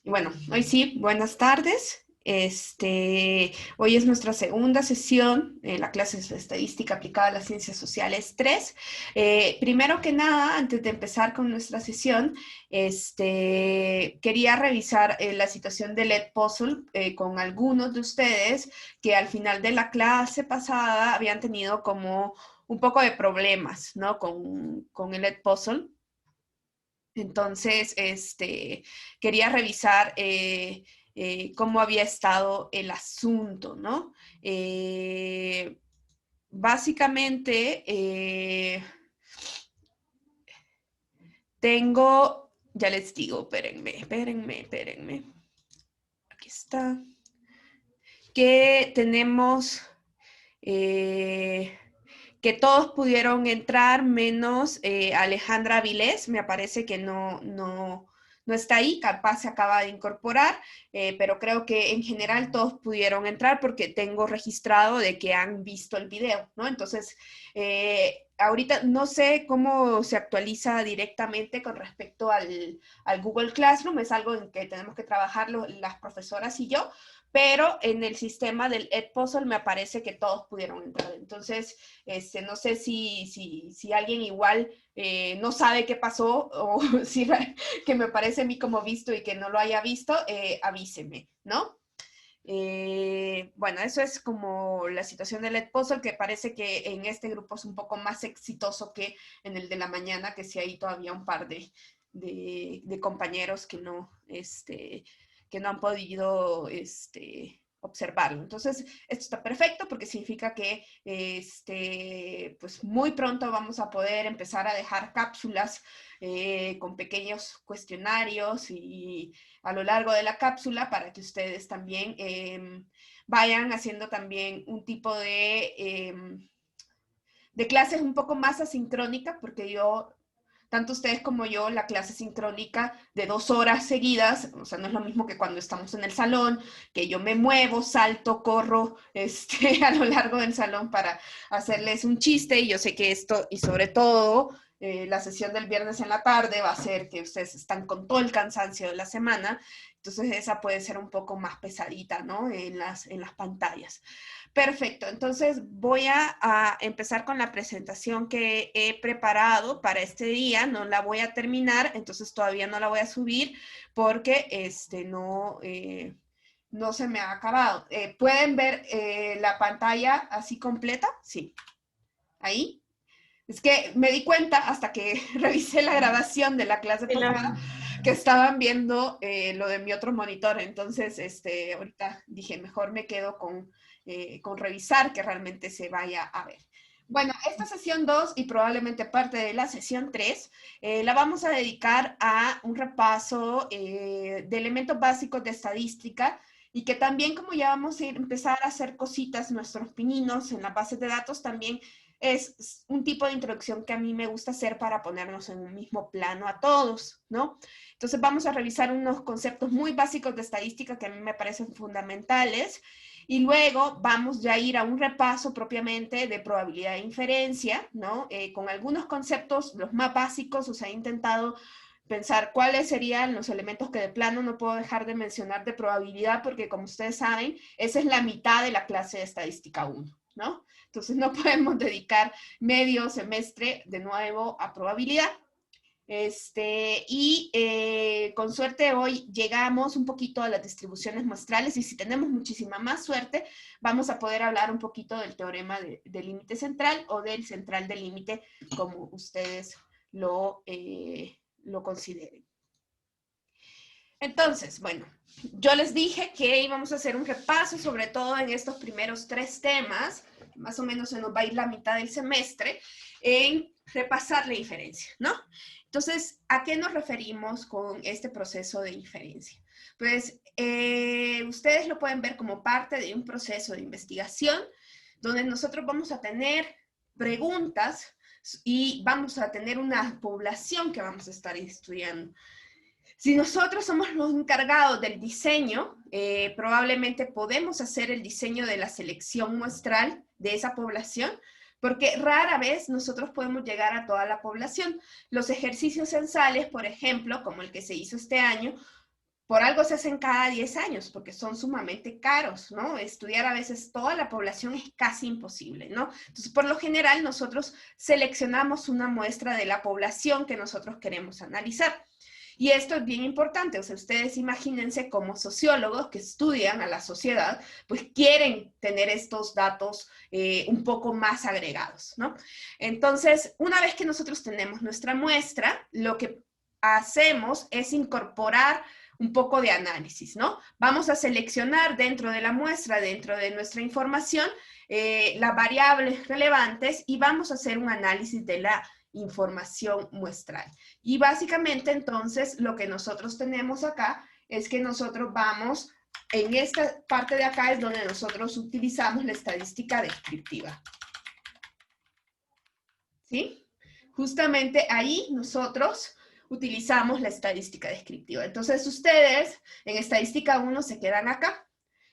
Y bueno, hoy sí, buenas tardes. Hoy es nuestra segunda sesión en la clase de Estadística aplicada a las Ciencias Sociales 3. Primero que nada, antes de empezar con nuestra sesión, quería revisar la situación del Edpuzzle con algunos de ustedes que al final de la clase pasada habían tenido como un poco de problemas, ¿no? Con el Edpuzzle. Entonces, quería revisar cómo había estado el asunto, ¿no? Eh, Básicamente, tengo, ya les digo, espérenme. Aquí está. Que tenemos que todos pudieron entrar menos Alejandra Vilés, me parece que no está ahí, capaz se acaba de incorporar, pero creo que en general todos pudieron entrar porque tengo registrado de que han visto el video, ¿no? Entonces, ahorita no sé cómo se actualiza directamente con respecto al Google Classroom, es algo en que tenemos que trabajar las profesoras y yo, pero en el sistema del Edpuzzle me aparece que todos pudieron entrar. Entonces, no sé si alguien igual no sabe qué pasó o si que me parece a mí como visto y que no lo haya visto, avíseme, ¿no? Bueno, eso es como la situación del Edpuzzle, que parece que en este grupo es un poco más exitoso que en el de la mañana, que sí hay todavía un par de compañeros que no han podido observarlo. Entonces, esto está perfecto porque significa que pues muy pronto vamos a poder empezar a dejar cápsulas con pequeños cuestionarios y a lo largo de la cápsula para que ustedes también vayan haciendo también un tipo de clases un poco más asincrónicas, porque yo tanto ustedes como yo, la clase sincrónica de 2 horas seguidas, o sea, no es lo mismo que cuando estamos en el salón, que yo me muevo, salto, corro a lo largo del salón para hacerles un chiste, y yo sé que esto, y sobre todo, la sesión del viernes en la tarde va a ser que ustedes están con todo el cansancio de la semana, entonces esa puede ser un poco más pesadita, ¿no? En las pantallas. Perfecto, entonces voy a empezar con la presentación que he preparado para este día, no la voy a terminar, entonces todavía no la voy a subir porque no se me ha acabado. ¿Pueden ver la pantalla así completa? Sí, ahí. Es que me di cuenta hasta que revisé la grabación de la clase pasada que estaban viendo lo de mi otro monitor. Entonces, ahorita dije, mejor me quedo con revisar que realmente se vaya a ver. Bueno, esta sesión 2 y probablemente parte de la sesión 3 la vamos a dedicar a un repaso de elementos básicos de estadística y que también como ya vamos a empezar a hacer cositas, nuestros pininos en las bases de datos, también es un tipo de introducción que a mí me gusta hacer para ponernos en un mismo plano a todos, ¿no? Entonces vamos a revisar unos conceptos muy básicos de estadística que a mí me parecen fundamentales y luego vamos ya a ir a un repaso propiamente de probabilidad de inferencia, ¿no? Con algunos conceptos, los más básicos, o sea, he intentado pensar cuáles serían los elementos que de plano no puedo dejar de mencionar de probabilidad, porque como ustedes saben, esa es la mitad de la clase de estadística 1, ¿no? Entonces no podemos dedicar medio semestre de nuevo a probabilidad. Con suerte hoy llegamos un poquito a las distribuciones muestrales y si tenemos muchísima más suerte, vamos a poder hablar un poquito del teorema del límite central o del central del límite, como ustedes lo consideren. Entonces, bueno, yo les dije que íbamos a hacer un repaso, sobre todo en estos primeros 3 temas, más o menos se nos va a ir la mitad del semestre, en repasar la inferencia, ¿no? Entonces, ¿a qué nos referimos con este proceso de inferencia? Pues ustedes lo pueden ver como parte de un proceso de investigación donde nosotros vamos a tener preguntas y vamos a tener una población que vamos a estar estudiando. Si nosotros somos los encargados del diseño, probablemente podemos hacer el diseño de la selección muestral de esa población, porque rara vez nosotros podemos llegar a toda la población. Los ejercicios censales, por ejemplo, como el que se hizo este año, Por algo se hacen cada 10 años, porque son sumamente caros, ¿no? Estudiar a veces toda la población es casi imposible, ¿no? Entonces, por lo general, nosotros seleccionamos una muestra de la población que nosotros queremos analizar. Y esto es bien importante, o sea, ustedes imagínense como sociólogos que estudian a la sociedad, pues quieren tener estos datos un poco más agregados, ¿no? Entonces, una vez que nosotros tenemos nuestra muestra, lo que hacemos es incorporar un poco de análisis, ¿no? Vamos a seleccionar dentro de la muestra, dentro de nuestra información, las variables relevantes y vamos a hacer un análisis de la información muestral. Y básicamente entonces lo que nosotros tenemos acá es que nosotros vamos, en esta parte de acá es donde nosotros utilizamos la estadística descriptiva. ¿Sí? Justamente ahí nosotros utilizamos la estadística descriptiva. Entonces ustedes en estadística 1 se quedan acá,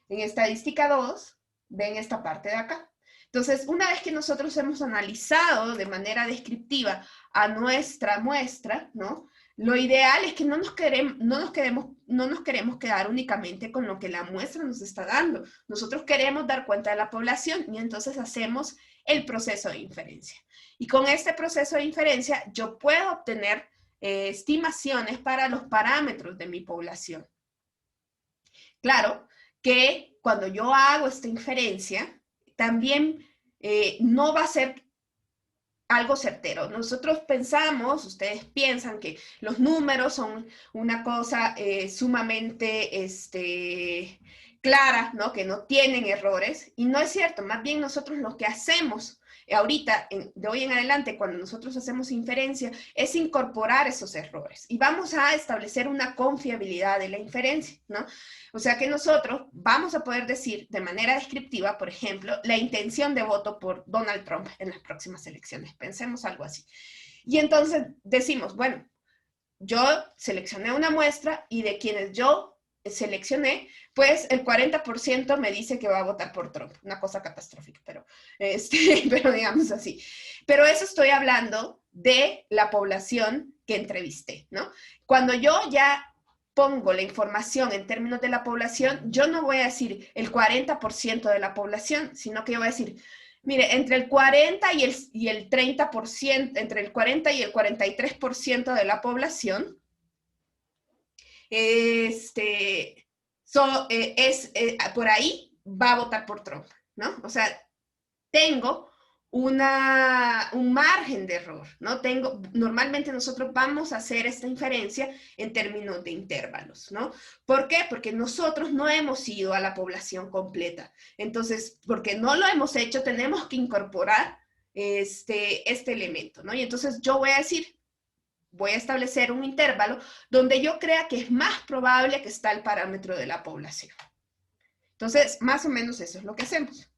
en estadística 2 ven esta parte de acá. Entonces, una vez que nosotros hemos analizado de manera descriptiva a nuestra muestra, ¿no? Lo ideal es que no nos queremos quedar únicamente con lo que la muestra nos está dando. Nosotros queremos dar cuenta de la población y entonces hacemos el proceso de inferencia. Y con este proceso de inferencia yo puedo obtener estimaciones para los parámetros de mi población. Claro que cuando yo hago esta inferencia, también no va a ser algo certero. Nosotros pensamos, ustedes piensan que los números son una cosa sumamente clara, ¿no? Que no tienen errores, y no es cierto. Más bien nosotros lo que hacemos ahorita, de hoy en adelante, cuando nosotros hacemos inferencia, es incorporar esos errores y vamos a establecer una confiabilidad de la inferencia, ¿no? O sea que nosotros vamos a poder decir de manera descriptiva, por ejemplo, la intención de voto por Donald Trump en las próximas elecciones. Pensemos algo así. Y entonces decimos, bueno, yo seleccioné una muestra y de quienes yo seleccioné, pues el 40% me dice que va a votar por Trump. Una cosa catastrófica, pero, pero digamos así. Pero eso estoy hablando de la población que entrevisté, ¿no? Cuando yo ya pongo la información en términos de la población, yo no voy a decir el 40% de la población, sino que yo voy a decir, mire, entre el 40 y el 30%, entre el 40 y el 43% de la población, por ahí va a votar por Trump, ¿no? O sea, tengo un margen de error, ¿no? Normalmente nosotros vamos a hacer esta inferencia en términos de intervalos, ¿no? ¿Por qué? Porque nosotros no hemos ido a la población completa. Entonces, porque no lo hemos hecho, tenemos que incorporar este elemento, ¿no? Y entonces yo voy a decir, voy a establecer un intervalo donde yo crea que es más probable que está el parámetro de la población. Entonces, más o menos eso es lo que hacemos.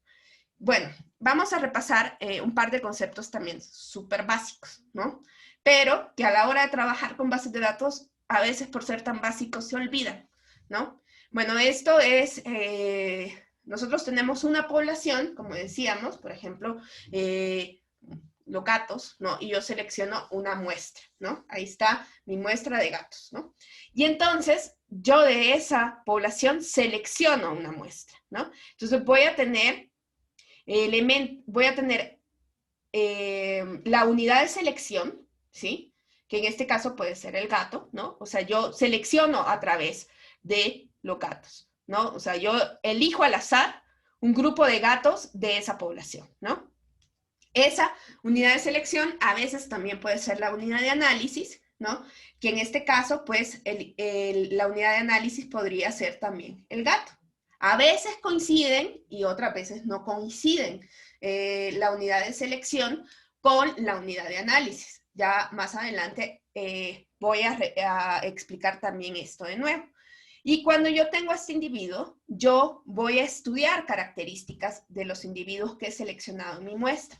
Bueno, vamos a repasar un par de conceptos también súper básicos, ¿no? Pero que a la hora de trabajar con bases de datos, a veces por ser tan básicos se olvidan, ¿no? Bueno, esto es, nosotros tenemos una población, como decíamos, por ejemplo, los gatos, ¿no? Y yo selecciono una muestra, ¿no? Ahí está mi muestra de gatos, ¿no? Y entonces, yo de esa población selecciono una muestra, ¿no? Entonces voy a tener la unidad de selección, ¿sí? Que en este caso puede ser el gato, ¿no? O sea, yo selecciono a través de los gatos, ¿no? O sea, yo elijo al azar un grupo de gatos de esa población, ¿no? Esa unidad de selección a veces también puede ser la unidad de análisis, ¿no? Que en este caso, pues, la unidad de análisis podría ser también el gato. A veces coinciden y otras veces no coinciden la unidad de selección con la unidad de análisis. Ya más adelante voy a explicar también esto de nuevo. Y cuando yo tengo a este individuo, yo voy a estudiar características de los individuos que he seleccionado en mi muestra.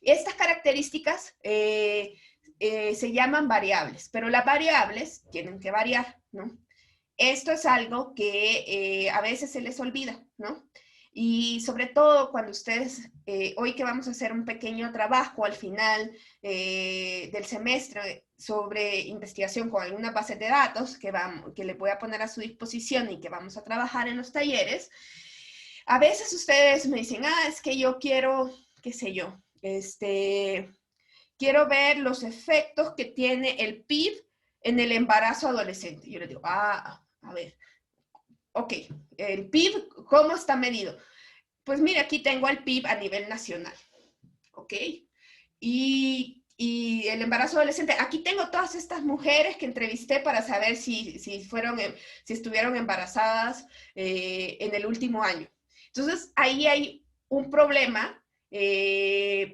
Estas características se llaman variables, pero las variables tienen que variar, ¿no? Esto es algo que a veces se les olvida, ¿no? Y sobre todo cuando ustedes, hoy que vamos a hacer un pequeño trabajo al final del semestre sobre investigación con algunas bases de datos que les voy a poner a su disposición y que vamos a trabajar en los talleres, a veces ustedes me dicen, es que yo quiero, qué sé yo, quiero ver los efectos que tiene el PIB en el embarazo adolescente. Yo les digo, a ver, ok, el PIB, ¿cómo está medido? Pues mire, aquí tengo el PIB a nivel nacional, ¿ok? Y el embarazo adolescente, aquí tengo todas estas mujeres que entrevisté para saber si estuvieron embarazadas en el último año. Entonces, ahí hay un problema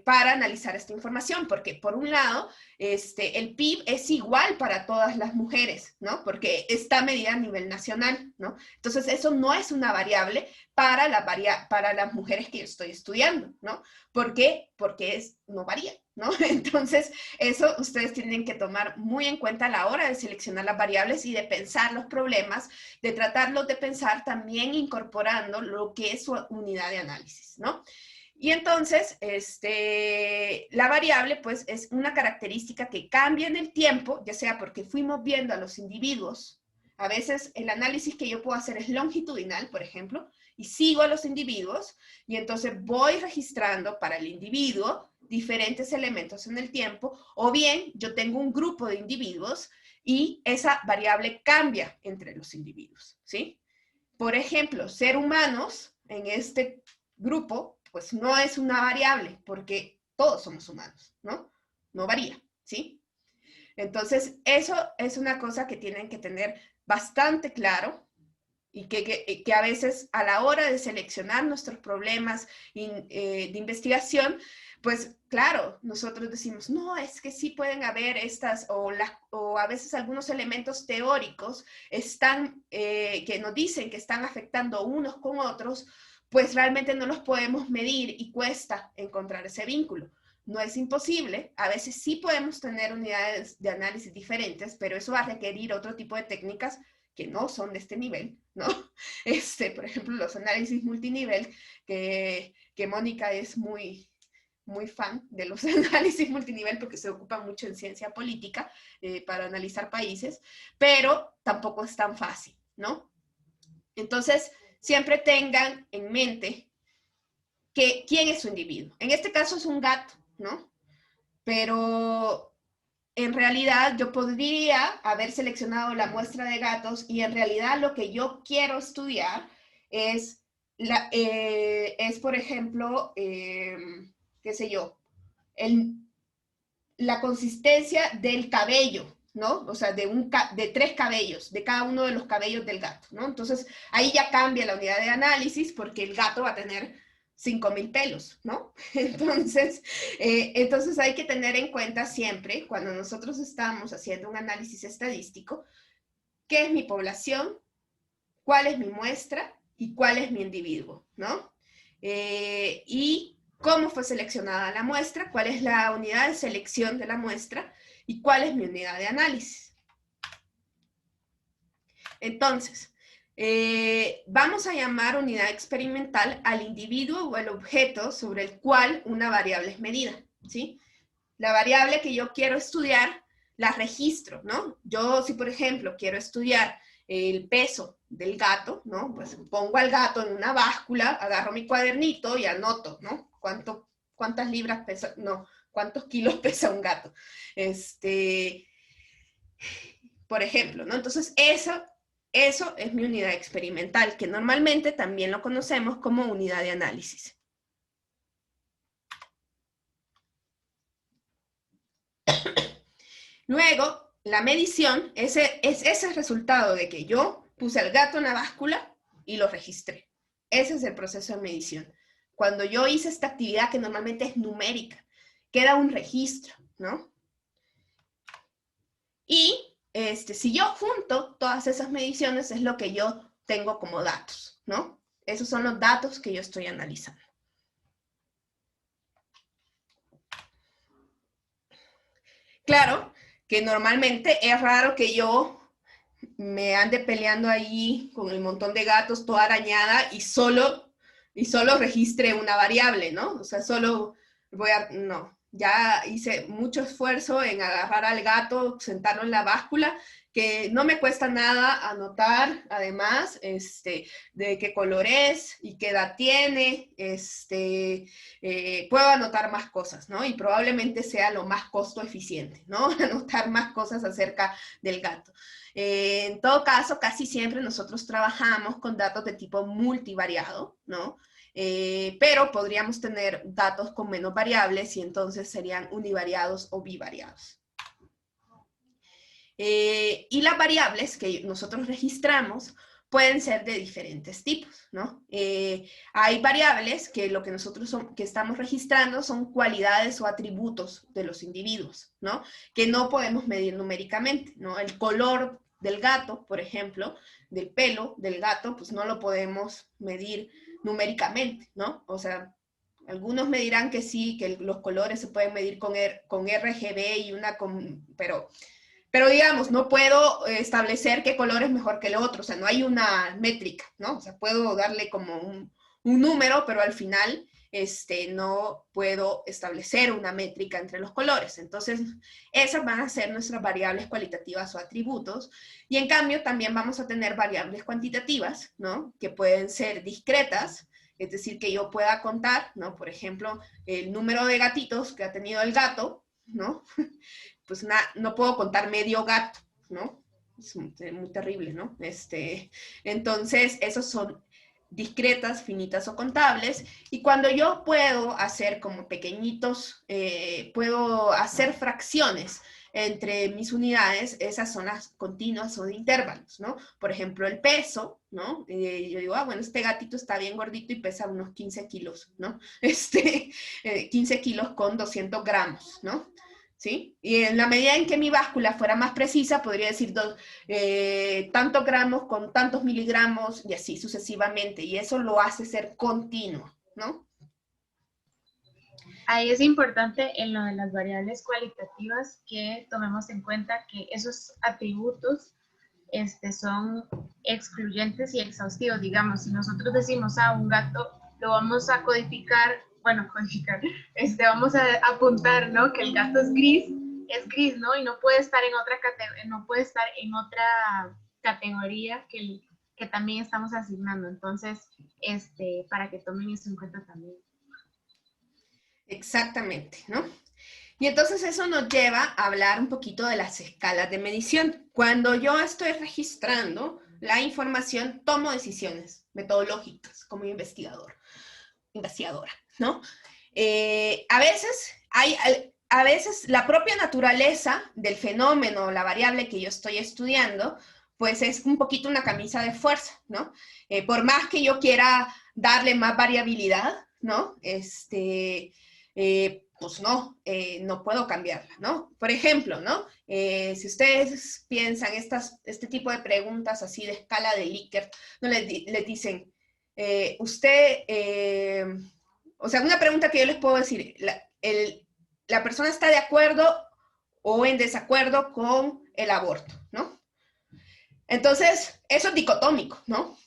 para analizar esta información, porque por un lado, el PIB es igual para todas las mujeres, ¿no? Porque está medida a nivel nacional, ¿no? Entonces, eso no es una variable para las mujeres que yo estoy estudiando, ¿no? ¿Por qué? Porque no varía, ¿no? Entonces, eso ustedes tienen que tomar muy en cuenta a la hora de seleccionar las variables y de pensar los problemas, de tratarlos de pensar también incorporando lo que es su unidad de análisis, ¿no? Y entonces, la variable, pues, es una característica que cambia en el tiempo, ya sea porque fuimos viendo a los individuos. A veces el análisis que yo puedo hacer es longitudinal, por ejemplo, y sigo a los individuos, y entonces voy registrando para el individuo diferentes elementos en el tiempo, o bien yo tengo un grupo de individuos y esa variable cambia entre los individuos, ¿sí? Por ejemplo, ser humanos en este grupo, pues no es una variable, porque todos somos humanos, ¿no? No varía, ¿sí? Entonces, eso es una cosa que tienen que tener bastante claro y que a veces a la hora de seleccionar nuestros problemas de investigación, pues claro, nosotros decimos, no, es que sí pueden haber estas, o a veces algunos elementos teóricos que nos dicen que están afectando unos con otros, pues realmente no los podemos medir y cuesta encontrar ese vínculo. No es imposible, a veces sí podemos tener unidades de análisis diferentes, pero eso va a requerir otro tipo de técnicas que no son de este nivel, ¿no? Por ejemplo, los análisis multinivel, que Mónica es muy, muy fan de los análisis multinivel porque se ocupa mucho en ciencia política para analizar países, pero tampoco es tan fácil, ¿no? Entonces, siempre tengan en mente quién es su individuo. En este caso es un gato, ¿no? Pero en realidad yo podría haber seleccionado la muestra de gatos y en realidad lo que yo quiero estudiar es por ejemplo, qué sé yo, la consistencia del cabello, ¿no? O sea, de 3 cabellos, de cada uno de los cabellos del gato, ¿no? Entonces, ahí ya cambia la unidad de análisis porque el gato va a tener 5.000 pelos, ¿no? Entonces hay que tener en cuenta siempre, cuando nosotros estamos haciendo un análisis estadístico, qué es mi población, cuál es mi muestra y cuál es mi individuo, ¿no? Y cómo fue seleccionada la muestra, cuál es la unidad de selección de la muestra y cuál es mi unidad de análisis. Entonces, vamos a llamar unidad experimental al individuo o el objeto sobre el cual una variable es medida, ¿sí? La variable que yo quiero estudiar, la registro, ¿no? Yo, si por ejemplo quiero estudiar el peso del gato, ¿no? Pues pongo al gato en una báscula, agarro mi cuadernito y anoto, ¿no? ¿Cuántas libras pesa? No, ¿cuántos kilos pesa un gato? Por ejemplo, ¿no? Entonces, eso es mi unidad experimental, que normalmente también lo conocemos como unidad de análisis. Luego, la medición es ese resultado de que yo puse al gato en la báscula y lo registré. Ese es el proceso de medición. Cuando yo hice esta actividad que normalmente es numérica, queda un registro, ¿no? Y si yo junto todas esas mediciones es lo que yo tengo como datos, ¿no? Esos son los datos que yo estoy analizando. Claro que normalmente es raro que yo me ande peleando ahí con el montón de gatos, toda arañada, y solo y solo registre una variable, ¿no? O sea, solo no, ya hice mucho esfuerzo en agarrar al gato, sentarlo en la báscula, que no me cuesta nada anotar, además, de qué color es y qué edad tiene, puedo anotar más cosas, ¿no? Y probablemente sea lo más costo eficiente, ¿no? Anotar más cosas acerca del gato. En todo caso, casi siempre nosotros trabajamos con datos de tipo multivariado, ¿no? Pero podríamos tener datos con menos variables y entonces serían univariados o bivariados. Y las variables que nosotros registramos pueden ser de diferentes tipos, ¿no? Hay variables que lo que nosotros que estamos registrando son cualidades o atributos de los individuos, ¿no? Que no podemos medir numéricamente, ¿no? El color del gato, por ejemplo, del pelo del gato, pues no lo podemos medir numéricamente, ¿no? O sea, algunos me dirán que sí, que los colores se pueden medir con RGB y pero digamos, no puedo establecer qué color es mejor que el otro, o sea, no hay una métrica, ¿no? O sea, puedo darle como un número, pero al final no puedo establecer una métrica entre los colores. Entonces, esas van a ser nuestras variables cualitativas o atributos, y en cambio también vamos a tener variables cuantitativas, ¿no? Que pueden ser discretas, es decir, que yo pueda contar, ¿no? Por ejemplo, el número de gatitos que ha tenido el gato, ¿no? Pues no puedo contar medio gato, ¿no? Es muy terrible, ¿no? Entonces, esos son discretas, finitas o contables, y cuando yo puedo hacer como pequeñitos, puedo hacer fracciones entre mis unidades, esas son las continuas o de intervalos, ¿no? Por ejemplo, el peso, ¿no? Yo digo, bueno, este gatito está bien gordito y pesa unos 15 kilos, ¿no? 15 kilos con 200 gramos, ¿no? ¿Sí? Y en la medida en que mi báscula fuera más precisa, podría decir tantos gramos con tantos miligramos y así sucesivamente. Y eso lo hace ser continuo, ¿no? Ahí es importante en lo de las variables cualitativas que tomemos en cuenta que esos atributos son excluyentes y exhaustivos. Digamos, si nosotros decimos a un gato, lo vamos a codificar, vamos a apuntar, ¿no? Que el gato es gris, ¿no? Y no puede estar en otra categoría que también estamos asignando. Entonces, para que tomen eso en cuenta también. Exactamente, ¿no? Y entonces eso nos lleva a hablar un poquito de las escalas de medición. Cuando yo estoy registrando la información, tomo decisiones metodológicas como investigadora, ¿no? A veces la propia naturaleza del fenómeno, la variable que yo estoy estudiando, pues es un poquito una camisa de fuerza, ¿no? Por más que yo quiera darle más variabilidad, ¿no? Pues no puedo cambiarla, ¿no? Por ejemplo, ¿no? Si ustedes piensan este tipo de preguntas así de escala de Likert, ¿no? Les dicen, o sea, una pregunta que yo les puedo decir, la persona está de acuerdo o en desacuerdo con el aborto, ¿no? Entonces, eso es dicotómico, ¿no?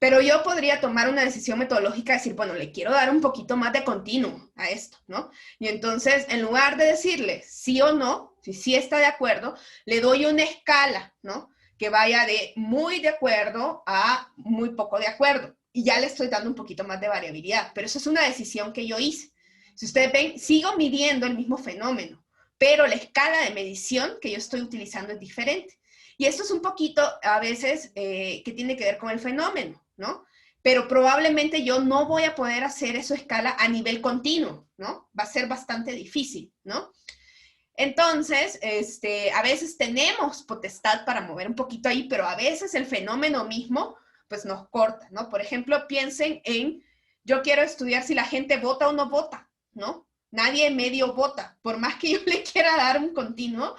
Pero yo podría tomar una decisión metodológica, decir, bueno, le quiero dar un poquito más de continuo a esto, ¿no? Y entonces, en lugar de decirle sí o no, si sí está de acuerdo, le doy una escala, ¿no? Que vaya de muy de acuerdo a muy poco de acuerdo. Y ya le estoy dando un poquito más de variabilidad. Pero eso es una decisión que yo hice. Si ustedes ven, sigo midiendo el mismo fenómeno, pero la escala de medición que yo estoy utilizando es diferente. Y esto es un poquito, a veces, que tiene que ver con el fenómeno, ¿no? Pero probablemente yo no voy a poder hacer eso a escala a nivel continuo, ¿no? Va a ser bastante difícil, ¿no? Entonces, a veces tenemos potestad para mover un poquito ahí, pero a veces el fenómeno mismo, pues nos corta, ¿no? Por ejemplo, piensen en, yo quiero estudiar si la gente vota o no vota, ¿no? Nadie medio vota, por más que yo le quiera dar un continuo,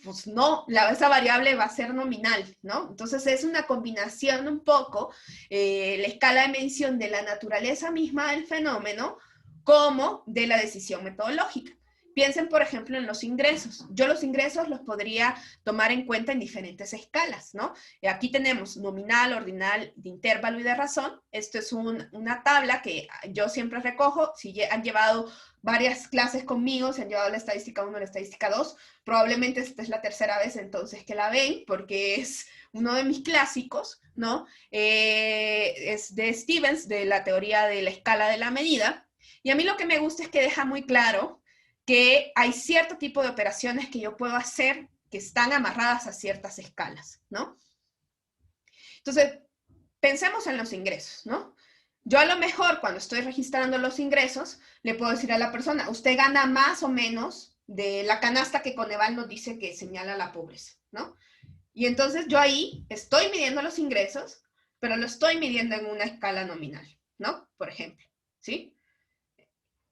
pues no, esa variable va a ser nominal, ¿no? Entonces es una combinación un poco, la escala de medición de la naturaleza misma del fenómeno como de la decisión metodológica. Piensen, por ejemplo, en los ingresos. Yo los ingresos los podría tomar en cuenta en diferentes escalas, ¿no? Aquí tenemos nominal, ordinal, de intervalo y de razón. Esto es una tabla que yo siempre recojo. Si han llevado varias clases conmigo, se han llevado la estadística 1, la estadística 2, probablemente esta es la tercera vez entonces que la ven, porque es uno de mis clásicos, ¿no? Es de Stevens, de la teoría de la escala de la medida. Y a mí lo que me gusta es que deja muy claro que hay cierto tipo de operaciones que yo puedo hacer que están amarradas a ciertas escalas, ¿no? Entonces, pensemos en los ingresos, ¿no? Yo a lo mejor cuando estoy registrando los ingresos, le puedo decir a la persona, usted gana más o menos de la canasta que Coneval nos dice que señala la pobreza, ¿no? Y entonces yo ahí estoy midiendo los ingresos, pero lo estoy midiendo en una escala nominal, ¿no? Por ejemplo, ¿sí?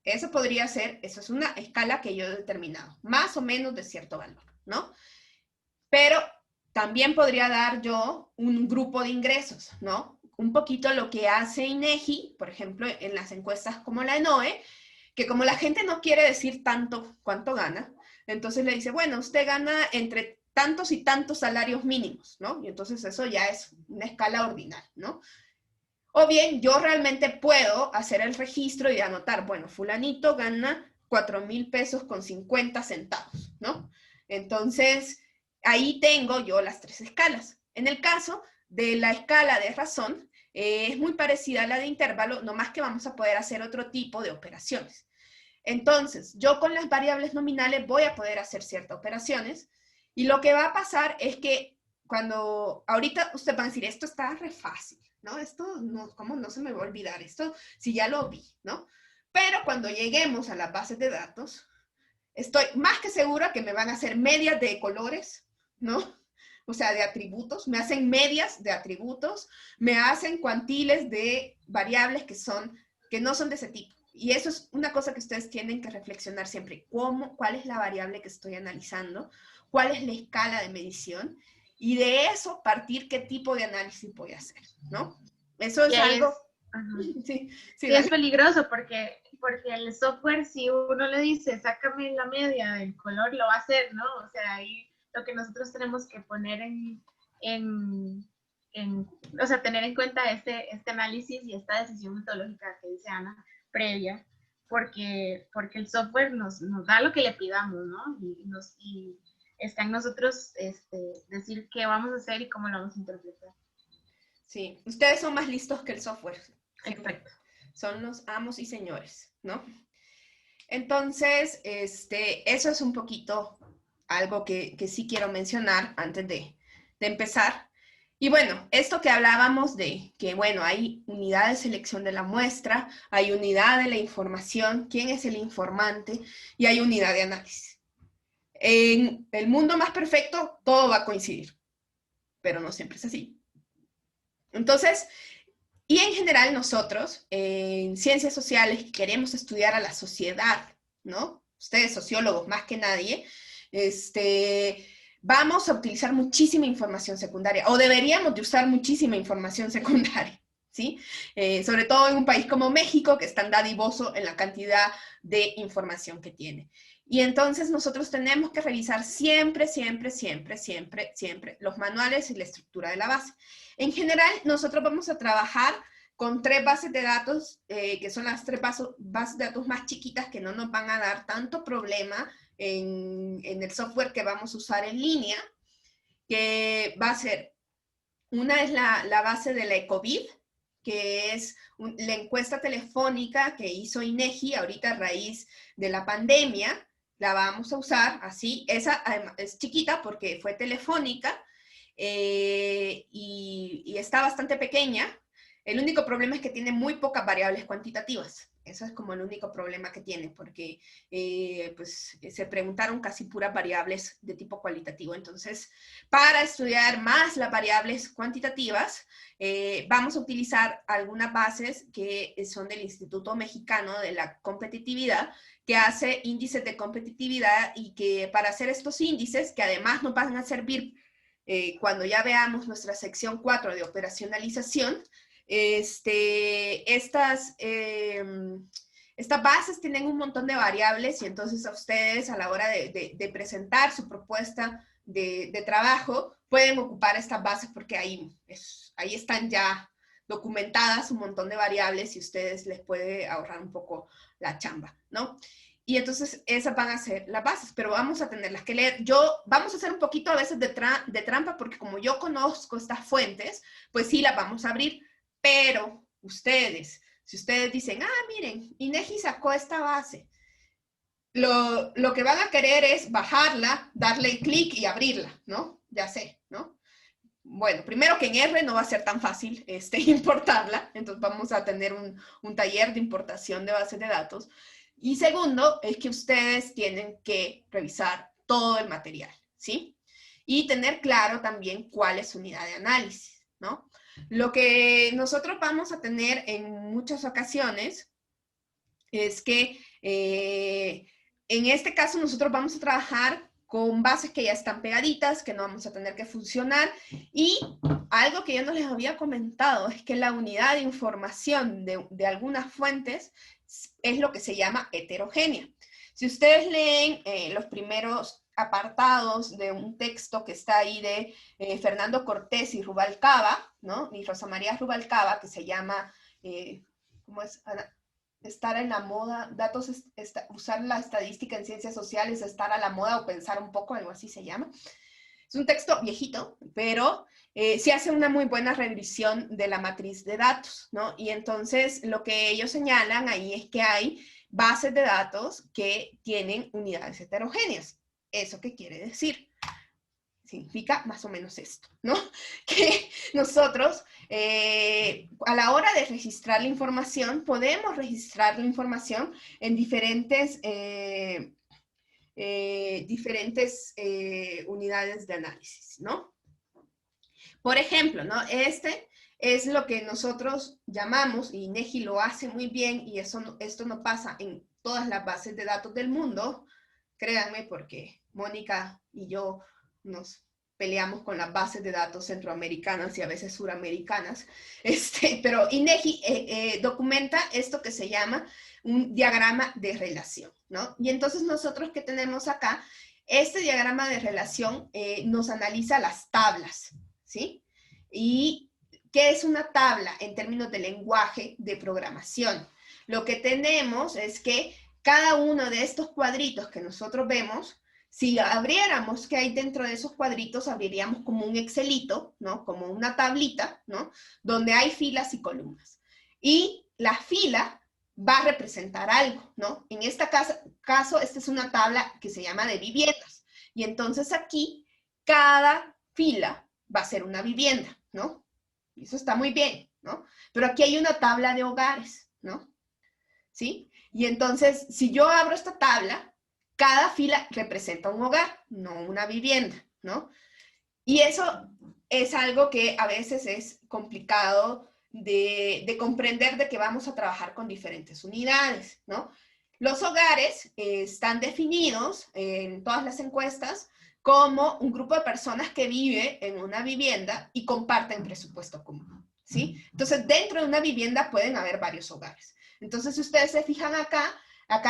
Eso podría ser, eso es una escala que yo he determinado, más o menos de cierto valor, ¿no? Pero también podría dar yo un grupo de ingresos, ¿no? Un poquito lo que hace INEGI, por ejemplo, en las encuestas como la ENOE, que como la gente no quiere decir tanto cuánto gana, entonces le dice, bueno, usted gana entre tantos y tantos salarios mínimos, ¿no? Y entonces eso ya es una escala ordinal, ¿no? O bien yo realmente puedo hacer el registro y anotar, bueno, fulanito gana 4,000 pesos con 50 centavos, ¿no? Entonces, ahí tengo yo las tres escalas. En el caso de la escala de razón, es muy parecida a la de intervalo, nomás que vamos a poder hacer otro tipo de operaciones. Entonces, yo con las variables nominales voy a poder hacer ciertas operaciones y lo que va a pasar es que cuando, ahorita usted va a decir, esto está re fácil, ¿no? Esto, no, ¿cómo no se me va a olvidar? Esto, si ya lo vi, ¿no? Pero cuando lleguemos a las bases de datos, estoy más que segura que me van a hacer medias de colores, ¿no? O sea, de atributos, me hacen medias de atributos, me hacen cuantiles de variables que no son de ese tipo. Y eso es una cosa que ustedes tienen que reflexionar siempre. ¿Cuál es la variable que estoy analizando? ¿Cuál es la escala de medición? Y de eso partir qué tipo de análisis voy a hacer, ¿no? Eso Y es ahí algo... es, ajá. Sí, sí, Sí, es dale. peligroso porque el software, si uno le dice, sácame la media del color, lo va a hacer, ¿no? O sea, ahí lo que nosotros tenemos que poner en, o sea, tener en cuenta este análisis y esta decisión metodológica que dice Ana, previa, porque el software nos da lo que le pidamos, ¿no? Y está en nosotros decir qué vamos a hacer y cómo lo vamos a interpretar. Sí, ustedes son más listos que el software, siempre. Exacto. Son los amos y señores, ¿no? Entonces, eso es un poquito algo que sí quiero mencionar antes de empezar. Y bueno, esto que hablábamos de que, bueno, hay unidad de selección de la muestra, hay unidad de la información, quién es el informante, y hay unidad de análisis. En el mundo más perfecto, todo va a coincidir, pero no siempre es así. Entonces, y en general nosotros, en ciencias sociales, que queremos estudiar a la sociedad, ¿no? Ustedes sociólogos más que nadie, vamos a utilizar muchísima información secundaria, o deberíamos de usar muchísima información secundaria, ¿sí? Sobre todo en un país como México, que es tan dadivoso en la cantidad de información que tiene. Y entonces nosotros tenemos que revisar siempre, siempre, siempre, siempre, siempre los manuales y la estructura de la base. En general, nosotros vamos a trabajar con 3 bases de datos, que son las 3 bases de datos más chiquitas que no nos van a dar tanto problema en el software que vamos a usar en línea, que va a ser, una es la base de la ECOVID, que es la encuesta telefónica que hizo INEGI ahorita a raíz de la pandemia, la vamos a usar así, esa es chiquita porque fue telefónica, y está bastante pequeña. El único problema es que tiene muy pocas variables cuantitativas. Eso es como el único problema que tiene, porque pues, se preguntaron casi puras variables de tipo cualitativo. Entonces, para estudiar más las variables cuantitativas, vamos a utilizar algunas bases que son del Instituto Mexicano de la Competitividad, que hace índices de competitividad y que para hacer estos índices, que además nos van a servir cuando ya veamos nuestra sección 4 de operacionalización, Estas bases tienen un montón de variables y entonces a ustedes a la hora de presentar su propuesta de trabajo pueden ocupar estas bases porque ahí están ya documentadas un montón de variables y ustedes les puede ahorrar un poco la chamba, ¿no? Y entonces esas van a ser las bases, pero vamos a tenerlas que leer. Vamos a hacer un poquito a veces de trampa porque como yo conozco estas fuentes, pues sí las vamos a abrir, pero ustedes, si ustedes dicen, miren, INEGI sacó esta base, lo que van a querer es bajarla, darle clic y abrirla, ¿no? Ya sé, ¿no? Bueno, primero que en R no va a ser tan fácil importarla, entonces vamos a tener un taller de importación de bases de datos. Y segundo, es que ustedes tienen que revisar todo el material, ¿sí? Y tener claro también cuál es su unidad de análisis, ¿no? Lo que nosotros vamos a tener en muchas ocasiones es que en este caso nosotros vamos a trabajar con bases que ya están pegaditas, que no vamos a tener que funcionar. Y algo que yo no les había comentado es que la unidad de información de algunas fuentes es lo que se llama heterogénea. Si ustedes leen los primeros apartados de un texto que está ahí de Fernando Cortés y Rubalcaba, ¿no? Y Rosa María Rubalcaba, que se llama, ¿cómo es? Estar en la moda, usar la estadística en ciencias sociales, estar a la moda o pensar un poco, algo así se llama. Es un texto viejito, pero sí hace una muy buena revisión de la matriz de datos, ¿no? Y entonces lo que ellos señalan ahí es que hay bases de datos que tienen unidades heterogéneas. ¿Eso qué quiere decir? Significa más o menos esto, ¿no? Que nosotros, a la hora de registrar la información, podemos registrar la información en diferentes unidades de análisis, ¿no? Por ejemplo, ¿no? Este es lo que nosotros llamamos, y INEGI lo hace muy bien, y esto no pasa en todas las bases de datos del mundo, créanme, porque Mónica y yo nos peleamos con las bases de datos centroamericanas y a veces suramericanas, pero INEGI documenta esto que se llama un diagrama de relación, ¿no? Y entonces nosotros que tenemos acá, este diagrama de relación nos analiza las tablas, ¿sí? ¿Y qué es una tabla en términos de lenguaje de programación? Lo que tenemos es que cada uno de estos cuadritos que nosotros vemos, si abriéramos qué hay dentro de esos cuadritos, abriríamos como un Excelito, ¿no? Como una tablita, ¿no? Donde hay filas y columnas. Y la fila va a representar algo, ¿no? En este caso, esta es una tabla que se llama de viviendas. Y entonces aquí, cada fila va a ser una vivienda, ¿no? Y eso está muy bien, ¿no? Pero aquí hay una tabla de hogares, ¿no? ¿Sí? Y entonces, si yo abro esta tabla, cada fila representa un hogar, no una vivienda, ¿no? Y eso es algo que a veces es complicado de comprender, de que vamos a trabajar con diferentes unidades, ¿no? Los hogares están definidos en todas las encuestas como un grupo de personas que vive en una vivienda y comparten presupuesto común, ¿sí? Entonces, dentro de una vivienda pueden haber varios hogares. Entonces, si ustedes se fijan acá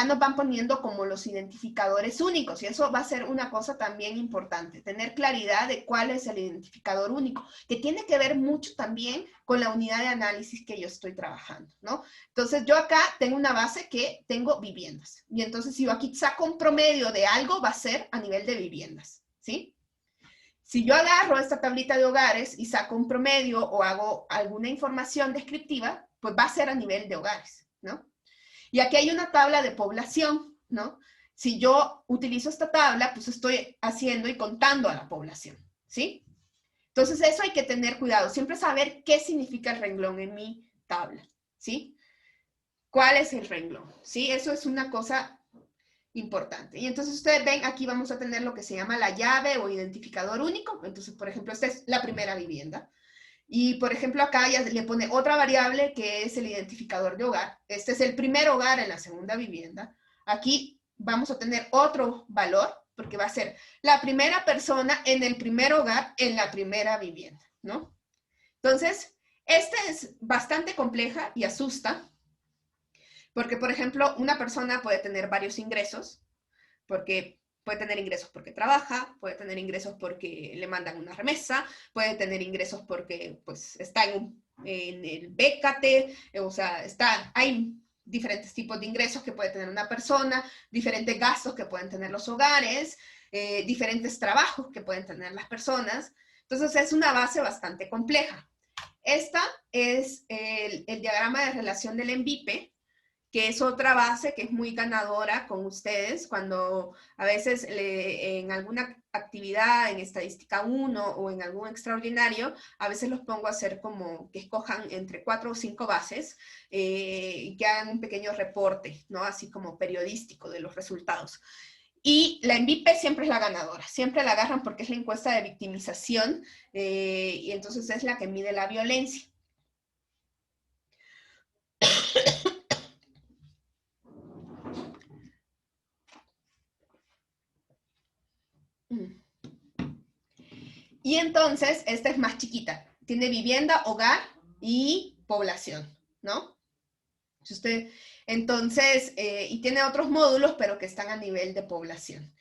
nos van poniendo como los identificadores únicos, y eso va a ser una cosa también importante, tener claridad de cuál es el identificador único, que tiene que ver mucho también con la unidad de análisis que yo estoy trabajando, ¿no? Entonces, yo acá tengo una base que tengo viviendas, y entonces si yo aquí saco un promedio de algo, va a ser a nivel de viviendas, ¿sí? Si yo agarro esta tablita de hogares y saco un promedio o hago alguna información descriptiva, pues va a ser a nivel de hogares, ¿no? Y aquí hay una tabla de población, ¿no? Si yo utilizo esta tabla, pues estoy haciendo y contando a la población, ¿sí? Entonces eso hay que tener cuidado, siempre saber qué significa el renglón en mi tabla, ¿sí? ¿Cuál es el renglón? ¿Sí? Eso es una cosa importante. Y entonces ustedes ven, aquí vamos a tener lo que se llama la llave o identificador único. Entonces, por ejemplo, esta es la primera vivienda. Y, por ejemplo, acá ya le pone otra variable que es el identificador de hogar. Este es el primer hogar en la segunda vivienda. Aquí vamos a tener otro valor, porque va a ser la primera persona en el primer hogar en la primera vivienda, ¿no? Entonces, esta es bastante compleja y asusta, Porque, por ejemplo, una persona puede tener varios ingresos, porque puede tener ingresos porque trabaja, puede tener ingresos porque le mandan una remesa, puede tener ingresos porque pues, está en el Bécate, o sea, hay diferentes tipos de ingresos que puede tener una persona, diferentes gastos que pueden tener los hogares, diferentes trabajos que pueden tener las personas. Entonces es una base bastante compleja. Esta es el diagrama de relación del MVP, que es otra base que es muy ganadora con ustedes cuando a veces en alguna actividad, en estadística 1 o en algún extraordinario, a veces los pongo a hacer como que escojan entre 4 o 5 bases y que hagan un pequeño reporte, ¿no? Así como periodístico de los resultados. Y la MVP siempre es la ganadora, siempre la agarran porque es la encuesta de victimización y entonces es la que mide la violencia. Y entonces, esta es más chiquita. Tiene vivienda, hogar y población, ¿no? Si usted, entonces, y tiene otros módulos, pero que están a nivel de población.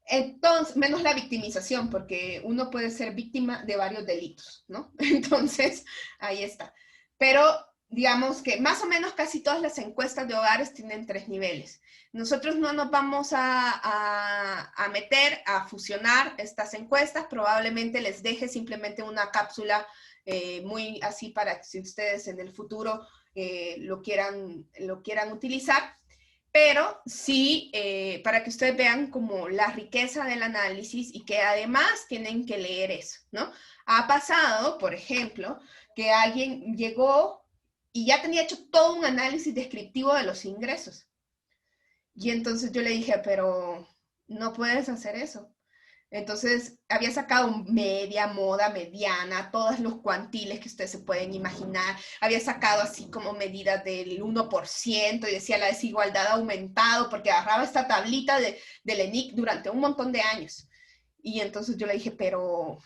Entonces, menos la victimización, porque uno puede ser víctima de varios delitos, ¿no? Entonces, ahí está. Pero digamos que más o menos casi todas las encuestas de hogares tienen 3 niveles. Nosotros no nos vamos a meter a fusionar estas encuestas, probablemente les deje simplemente una cápsula muy así para que si ustedes en el futuro lo quieran utilizar, pero sí para que ustedes vean como la riqueza del análisis y que además tienen que leer eso, ¿no? Ha pasado, por ejemplo, que alguien llegó y ya tenía hecho todo un análisis descriptivo de los ingresos. Y entonces yo le dije, pero no puedes hacer eso. Entonces había sacado media, moda, mediana, todos los cuantiles que ustedes se pueden imaginar. Había sacado así como medidas del 1% y decía la desigualdad ha aumentado porque agarraba esta tablita del ENIC durante un montón de años. Y entonces yo le dije, pero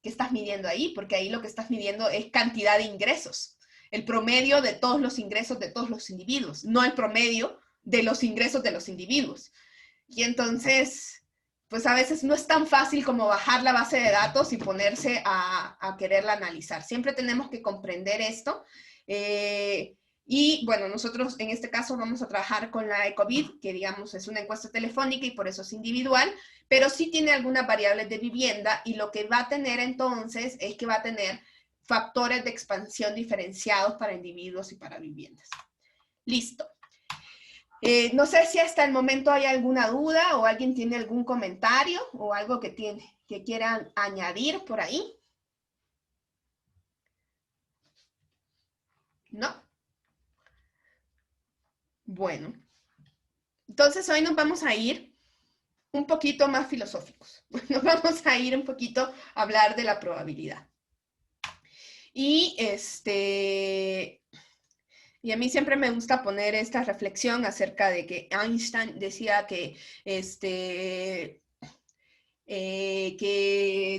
¿qué estás midiendo ahí? Porque ahí lo que estás midiendo es cantidad de ingresos. El promedio de todos los ingresos de todos los individuos, no el promedio de los ingresos de los individuos. Y entonces, pues a veces no es tan fácil como bajar la base de datos y ponerse a quererla analizar. Siempre tenemos que comprender esto. Y bueno, nosotros en este caso vamos a trabajar con la ECOVID, que digamos es una encuesta telefónica y por eso es individual, pero sí tiene algunas variables de vivienda y lo que va a tener entonces es que va a tener factores de expansión diferenciados para individuos y para viviendas. Listo. No sé si hasta el momento hay alguna duda o alguien tiene algún comentario o algo que quieran añadir por ahí. ¿No? Bueno, entonces hoy nos vamos a ir un poquito más filosóficos. Nos vamos a ir un poquito a hablar de la probabilidad. Y y a mí siempre me gusta poner esta reflexión acerca de que Einstein decía que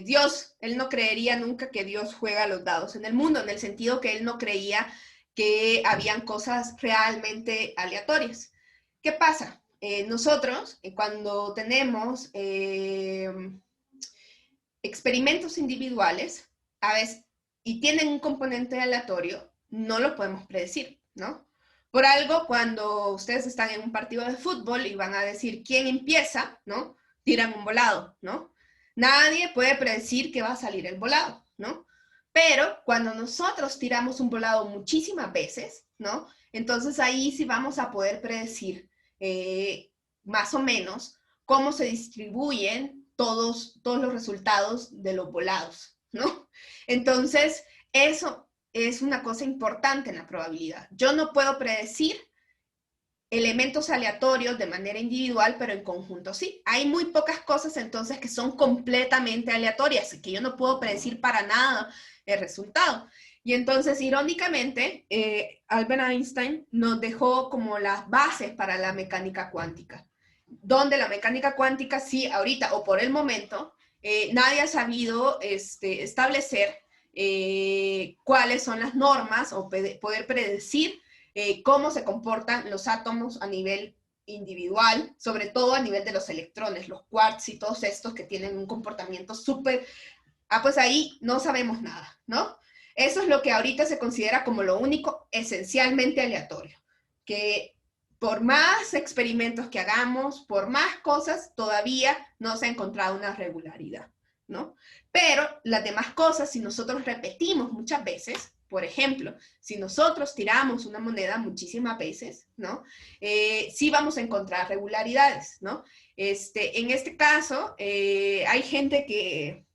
Dios, él no creería nunca que Dios juega los dados en el mundo, en el sentido que él no creía que habían cosas realmente aleatorias. ¿Qué pasa? Nosotros, cuando tenemos experimentos individuales, a veces, y tienen un componente aleatorio, no lo podemos predecir, ¿no? Por algo, cuando ustedes están en un partido de fútbol y van a decir quién empieza, ¿no? Tiran un volado, ¿no? Nadie puede predecir que va a salir el volado, ¿no? Pero cuando nosotros tiramos un volado muchísimas veces, ¿no? Entonces ahí sí vamos a poder predecir más o menos cómo se distribuyen todos los resultados de los volados, ¿no? Entonces, eso es una cosa importante en la probabilidad. Yo no puedo predecir elementos aleatorios de manera individual, pero en conjunto sí. Hay muy pocas cosas entonces que son completamente aleatorias, que yo no puedo predecir para nada el resultado. Y entonces, irónicamente, Albert Einstein nos dejó como las bases para la mecánica cuántica, donde la mecánica cuántica sí, ahorita o por el momento, nadie ha sabido establecer cuáles son las normas o poder predecir cómo se comportan los átomos a nivel individual, sobre todo a nivel de los electrones, los quarks y todos estos que tienen un comportamiento súper... pues ahí no sabemos nada, ¿no? Eso es lo que ahorita se considera como lo único esencialmente aleatorio, que por más experimentos que hagamos, por más cosas, todavía no se ha encontrado una regularidad, ¿no? Pero las demás cosas, si nosotros repetimos muchas veces, por ejemplo, si nosotros tiramos una moneda muchísimas veces, ¿no? Sí vamos a encontrar regularidades, ¿no? En este caso, hay gente que,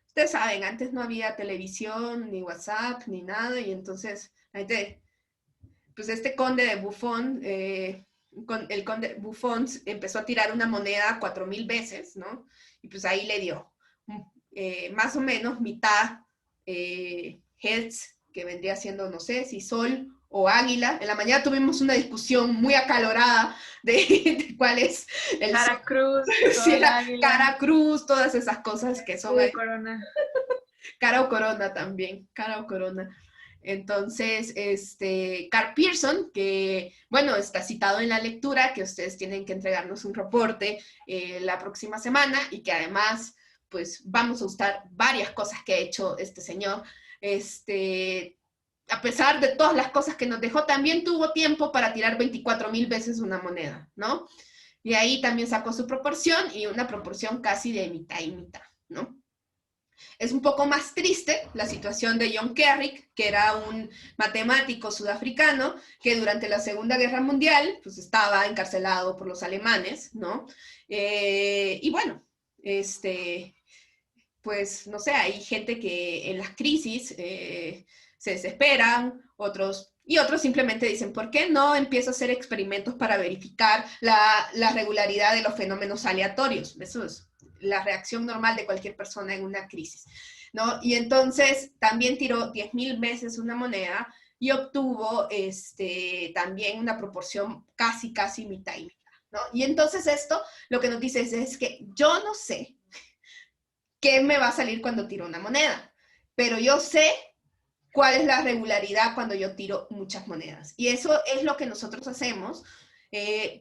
ustedes saben, antes no había televisión, ni WhatsApp, ni nada, y entonces la gente, pues este conde de Buffon, el conde Buffon empezó a tirar una moneda 4,000 veces, ¿no? Y pues ahí le dio más o menos mitad hertz, que vendría siendo, no sé, si sol o águila. En la mañana tuvimos una discusión muy acalorada de cuál es el Cara sol. cruz, Si era águila, cara cruz, todas esas cosas que son... corona. Cara o corona también, cara o corona. Entonces, Carl Pearson, que, bueno, está citado en la lectura, que ustedes tienen que entregarnos un reporte la próxima semana y que además, pues, vamos a usar varias cosas que ha hecho este señor. A pesar de todas las cosas que nos dejó, también tuvo tiempo para tirar 24,000 veces una moneda, ¿no? Y ahí también sacó su proporción y una proporción casi de mitad y mitad, ¿no? Es un poco más triste la situación de John Kerrick, que era un matemático sudafricano que durante la Segunda Guerra Mundial pues, estaba encarcelado por los alemanes, ¿no? Y bueno, pues no sé, hay gente que en las crisis se desesperan, y otros simplemente dicen, ¿por qué no empiezo a hacer experimentos para verificar la regularidad de los fenómenos aleatorios? Eso es la reacción normal de cualquier persona en una crisis, ¿no? Y entonces también tiró 10,000 veces una moneda y obtuvo también una proporción casi mitad y mitad, ¿no? Y entonces esto lo que nos dice es que yo no sé qué me va a salir cuando tiro una moneda, pero yo sé cuál es la regularidad cuando yo tiro muchas monedas. Y eso es lo que nosotros hacemos.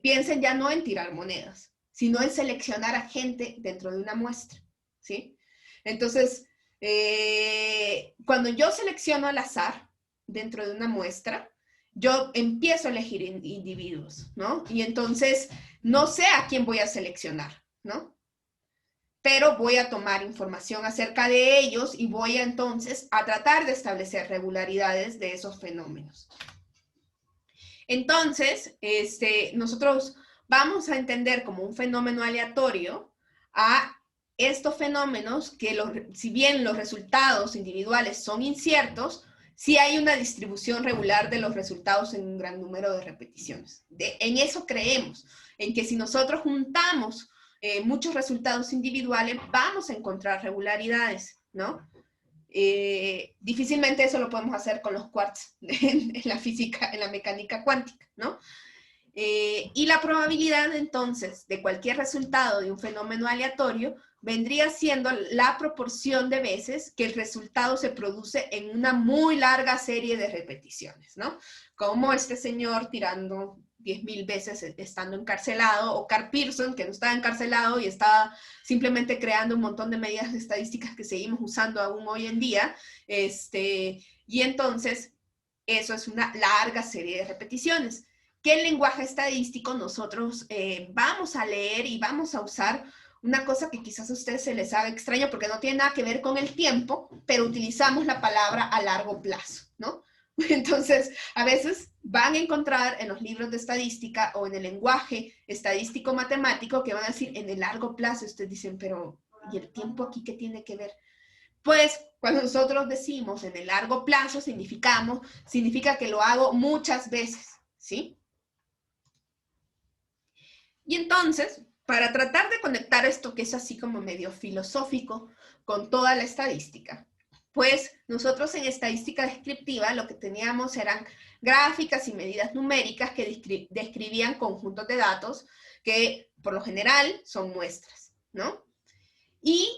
Piensen ya no en tirar monedas, sino en seleccionar a gente dentro de una muestra, ¿sí? Entonces, cuando yo selecciono al azar dentro de una muestra, yo empiezo a elegir individuos, ¿no? Y entonces no sé a quién voy a seleccionar, ¿no? Pero voy a tomar información acerca de ellos y voy entonces a tratar de establecer regularidades de esos fenómenos. Entonces, nosotros vamos a entender como un fenómeno aleatorio a estos fenómenos que si bien los resultados individuales son inciertos, sí hay una distribución regular de los resultados en un gran número de repeticiones. En eso creemos, en que si nosotros juntamos muchos resultados individuales, vamos a encontrar regularidades, ¿no? Difícilmente eso lo podemos hacer con los quarks en la física, en la mecánica cuántica, ¿no? Y la probabilidad entonces de cualquier resultado de un fenómeno aleatorio vendría siendo la proporción de veces que el resultado se produce en una muy larga serie de repeticiones, ¿no? Como este señor tirando 10,000 veces estando encarcelado, o Carl Pearson, que no estaba encarcelado y estaba simplemente creando un montón de medidas estadísticas que seguimos usando aún hoy en día, y entonces eso es una larga serie de repeticiones. ¿Qué lenguaje estadístico nosotros vamos a leer y vamos a usar? Una cosa que quizás a ustedes se les haga extraño porque no tiene nada que ver con el tiempo, pero utilizamos la palabra a largo plazo, ¿no? Entonces, a veces van a encontrar en los libros de estadística o en el lenguaje estadístico matemático que van a decir en el largo plazo. Ustedes dicen, pero ¿y el tiempo aquí qué tiene que ver? Pues cuando nosotros decimos en el largo plazo, significa que lo hago muchas veces, ¿sí? Y entonces, para tratar de conectar esto que es así como medio filosófico con toda la estadística, pues nosotros en estadística descriptiva lo que teníamos eran gráficas y medidas numéricas que describían conjuntos de datos que por lo general son muestras, ¿no? Y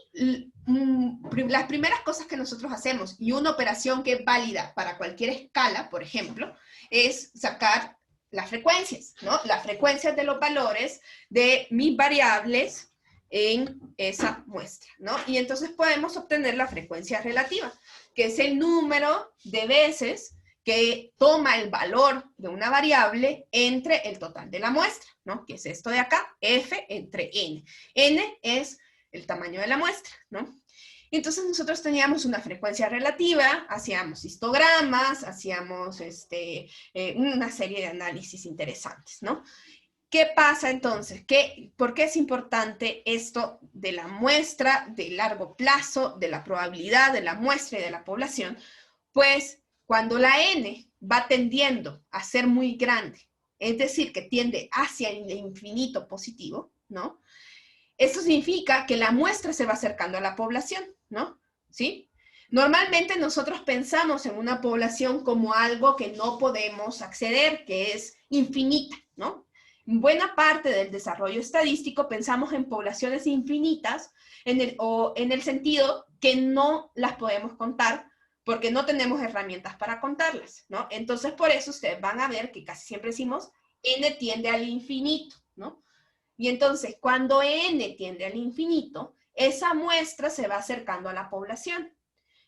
las primeras cosas que nosotros hacemos, y una operación que es válida para cualquier escala, por ejemplo, es sacar las frecuencias, ¿no? Las frecuencias de los valores de mis variables en esa muestra, ¿no? Y entonces podemos obtener la frecuencia relativa, que es el número de veces que toma el valor de una variable entre el total de la muestra, ¿no? Que es esto de acá, F entre N. N es el tamaño de la muestra, ¿no? Entonces nosotros teníamos una frecuencia relativa, hacíamos histogramas, hacíamos una serie de análisis interesantes, ¿no? ¿Qué pasa entonces? ¿Por qué es importante esto de la muestra de largo plazo, de la probabilidad de la muestra y de la población? Pues cuando la n va tendiendo a ser muy grande, es decir, que tiende hacia el infinito positivo, ¿no? Esto significa que la muestra se va acercando a la población, ¿no? ¿Sí? Normalmente nosotros pensamos en una población como algo que no podemos acceder, que es infinita, ¿no? En buena parte del desarrollo estadístico pensamos en poblaciones infinitas o en el sentido que no las podemos contar porque no tenemos herramientas para contarlas, ¿no? Entonces, por eso ustedes van a ver que casi siempre decimos n tiende al infinito, ¿no? Y entonces, cuando n tiende al infinito, esa muestra se va acercando a la población.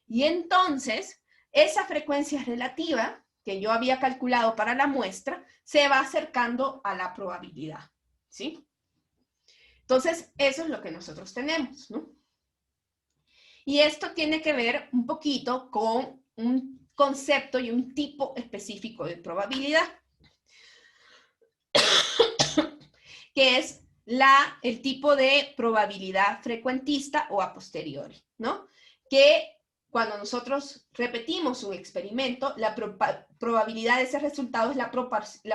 Y entonces, esa frecuencia relativa que yo había calculado para la muestra se va acercando a la probabilidad, ¿sí? Entonces, eso es lo que nosotros tenemos, ¿no? Y esto tiene que ver un poquito con un concepto y un tipo específico de probabilidad, que es el tipo de probabilidad frecuentista o a posteriori, ¿no? Que cuando nosotros repetimos un experimento, la probabilidad de ese resultado es la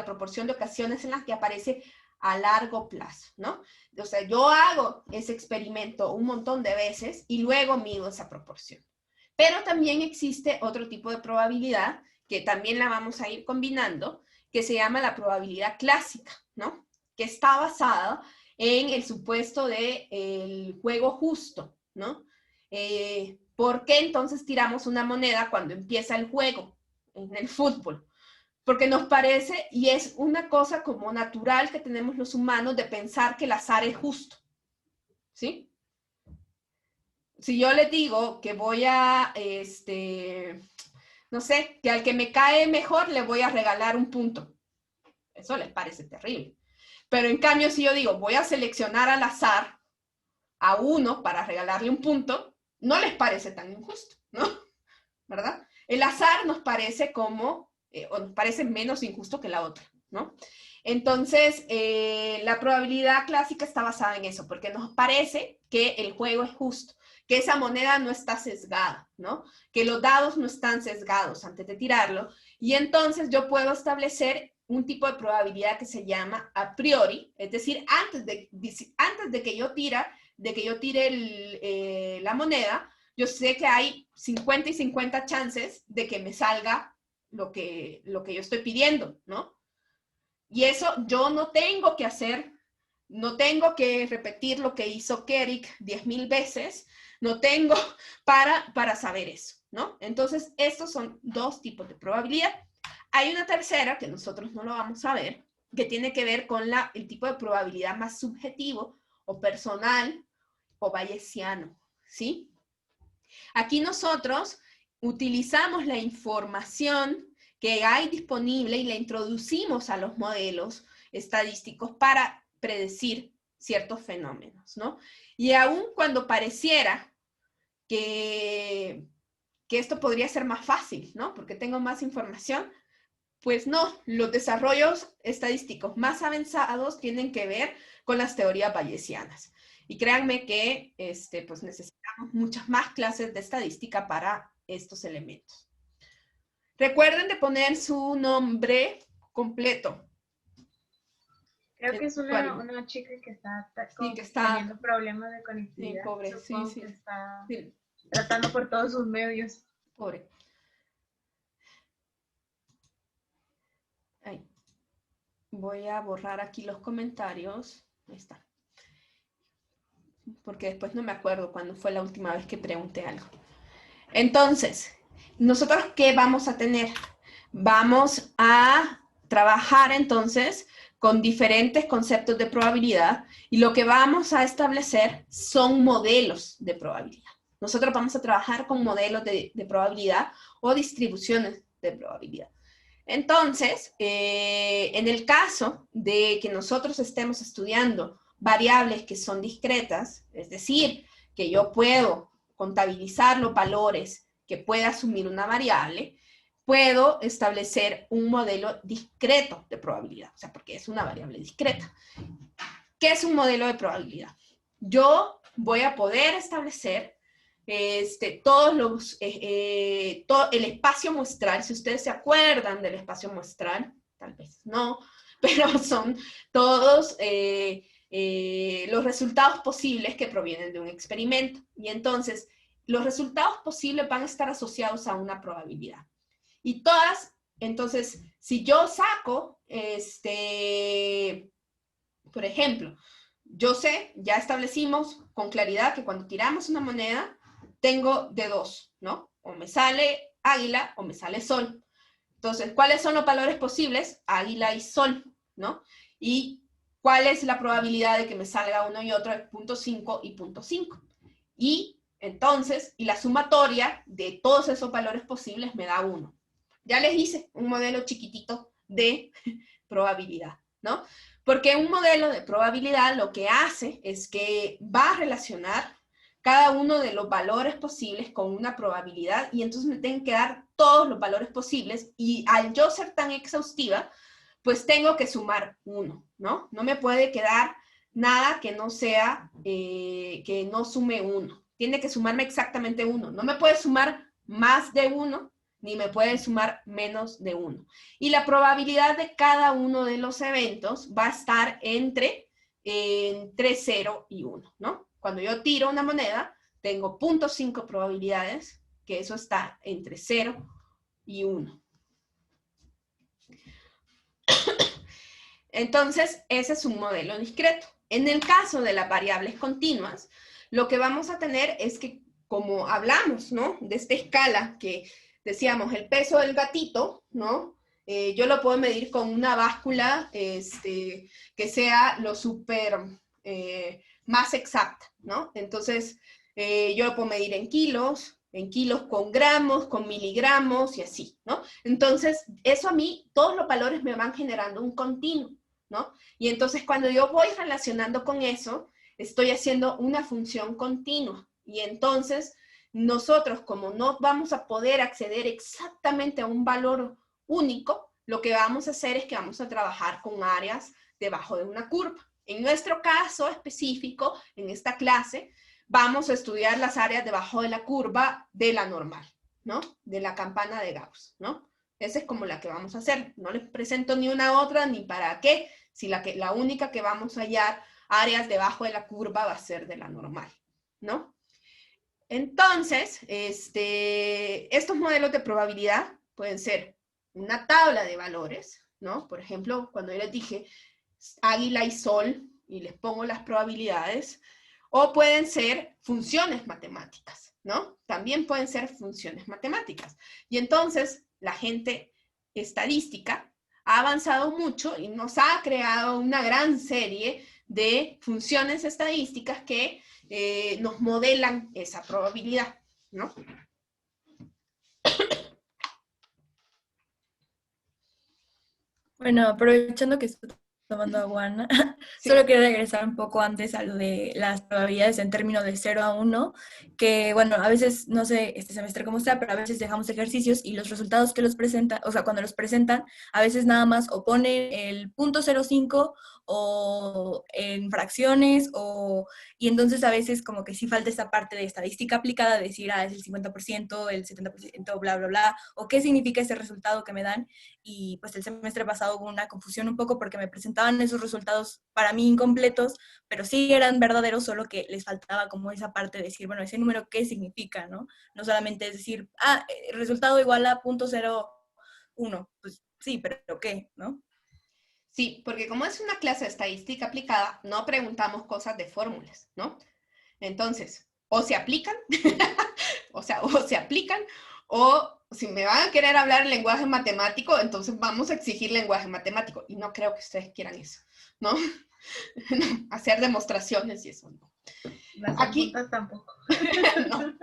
proporción de ocasiones en las que aparece a largo plazo, ¿no? O sea, yo hago ese experimento un montón de veces y luego mido esa proporción. Pero también existe otro tipo de probabilidad que también la vamos a ir combinando, que se llama la probabilidad clásica, ¿no? Que está basada en el supuesto del juego justo, ¿no? ¿Por qué entonces tiramos una moneda cuando empieza el juego en el fútbol? Porque nos parece, y es una cosa como natural que tenemos los humanos de pensar que el azar es justo, ¿sí? Si yo les digo que voy a, no sé, que al que me cae mejor le voy a regalar un punto, eso les parece terrible. Pero en cambio, si yo digo, voy a seleccionar al azar a uno para regalarle un punto, no les parece tan injusto, ¿no? ¿Verdad? El azar nos parece o nos parece menos injusto que la otra, ¿no? Entonces, la probabilidad clásica está basada en eso, porque nos parece que el juego es justo, que esa moneda no está sesgada, ¿no? Que los dados no están sesgados antes de tirarlo, y entonces yo puedo establecer un tipo de probabilidad que se llama a priori, es decir, antes de que yo tire la moneda, yo sé que hay 50 y 50 chances de que me salga lo que yo estoy pidiendo, ¿no? Y eso yo no tengo que hacer, no tengo que repetir lo que hizo Kerik 10,000 veces, no tengo para saber eso, ¿no? Entonces, estos son dos tipos de probabilidad. Hay una tercera, que nosotros no lo vamos a ver, que tiene que ver con el tipo de probabilidad más subjetivo o personal o bayesiano, ¿sí? Aquí nosotros utilizamos la información que hay disponible y la introducimos a los modelos estadísticos para predecir ciertos fenómenos, ¿no? Y aun cuando pareciera que esto podría ser más fácil, ¿no? Porque tengo más información, pues no, los desarrollos estadísticos más avanzados tienen que ver con las teorías bayesianas. Y créanme que pues necesitamos muchas más clases de estadística para estos elementos. Recuerden de poner su nombre completo. Creo que es una chica que está Sí, que teniendo está, problemas de sí, conectividad. pobre, sí, Supongo que sí, está sí, tratando por todos sus medios. pobre. Ahí. Voy a borrar aquí los comentarios. Ahí está. porque después no me acuerdo cuándo fue la última vez que pregunté algo. Entonces, ¿nosotros qué vamos a tener? Vamos a trabajar entonces con diferentes conceptos de probabilidad y lo que vamos a establecer son modelos de probabilidad. Nosotros vamos a trabajar con modelos de probabilidad o distribuciones de probabilidad. Entonces, en el caso de que nosotros estemos estudiando variables que son discretas, es decir, que yo puedo contabilizar los valores que puede asumir una variable, puedo establecer un modelo discreto de probabilidad, o sea, porque es una variable discreta. ¿Qué es un modelo de probabilidad? Yo voy a poder establecer todo el espacio muestral, si ustedes se acuerdan del espacio muestral, tal vez no, pero son todos los resultados posibles que provienen de un experimento. Y entonces, los resultados posibles van a estar asociados a una probabilidad. Y todas, entonces, si yo saco, por ejemplo, yo sé, ya establecimos con claridad que cuando tiramos una moneda, tengo de dos, ¿no? O me sale águila o me sale sol. Entonces, ¿cuáles son los valores posibles? Águila y sol, ¿no? Y ¿cuál es la probabilidad de que me salga uno y otro? 0.5 y 0.5. Y entonces, y la sumatoria de todos esos valores posibles me da 1. Ya les hice un modelo chiquitito de probabilidad, ¿no? Porque un modelo de probabilidad lo que hace es que va a relacionar cada uno de los valores posibles con una probabilidad y entonces me tienen que dar todos los valores posibles y al yo ser tan exhaustiva, pues tengo que sumar 1, ¿no? No me puede quedar nada que no sea, que no sume 1. Tiene que sumarme exactamente 1. No me puede sumar más de 1 ni me puede sumar menos de 1. Y la probabilidad de cada uno de los eventos va a estar entre 0 y 1, ¿no? Cuando yo tiro una moneda, tengo 0.5 probabilidades, que eso está entre 0 y 1. Entonces, ese es un modelo discreto. En el caso de las variables continuas, lo que vamos a tener es que, como hablamos, ¿no? De esta escala que decíamos, el peso del gatito, ¿no? Yo lo puedo medir con una báscula que sea lo súper más exacta, ¿no? Entonces, yo lo puedo medir en kilos con gramos, con miligramos y así, ¿no? Entonces, eso a mí, todos los valores me van generando un continuo, ¿no? Y entonces, cuando yo voy relacionando con eso, estoy haciendo una función continua. Y entonces, nosotros, como no vamos a poder acceder exactamente a un valor único, lo que vamos a hacer es que vamos a trabajar con áreas debajo de una curva. En nuestro caso específico, en esta clase, vamos a estudiar las áreas debajo de la curva de la normal, ¿no? De la campana de Gauss, ¿no? Esa es como la que vamos a hacer. No les presento ni una otra, ni para qué, si la única que vamos a hallar áreas debajo de la curva va a ser de la normal, ¿no? Entonces, estos modelos de probabilidad pueden ser una tabla de valores, ¿no? Por ejemplo, cuando yo les dije águila y sol, y les pongo las probabilidades, o pueden ser funciones matemáticas, ¿no? También pueden ser funciones matemáticas. Y entonces, la gente estadística ha avanzado mucho y nos ha creado una gran serie de funciones estadísticas que nos modelan esa probabilidad, ¿no? Bueno, aprovechando que estoy tomando agua, Ana, Sí. solo quiero regresar un poco antes a lo de las probabilidades en términos de 0 a 1, que bueno, a veces, no sé este semestre cómo está, pero a veces dejamos ejercicios y los resultados que los presentan, o sea, cuando los presentan, a veces nada más o ponen el 0.05 o en fracciones, y entonces a veces como que sí falta esa parte de estadística aplicada, de decir, es el 50%, el 70%, bla, bla, bla, o qué significa ese resultado que me dan. Y pues el semestre pasado hubo una confusión un poco porque me presentaban esos resultados para mí incompletos, pero sí eran verdaderos, solo que les faltaba como esa parte de decir, bueno, ese número qué significa, ¿no? No solamente es decir, resultado igual a 0.01, pues sí, pero ¿qué, no? Sí, porque como es una clase de estadística aplicada, no preguntamos cosas de fórmulas, ¿no? Entonces, o se aplican, o sea, o se aplican, o si me van a querer hablar en lenguaje matemático, entonces vamos a exigir lenguaje matemático. Y no creo que ustedes quieran eso, ¿no? Hacer demostraciones y eso, no. Las Aquí preguntas tampoco. no,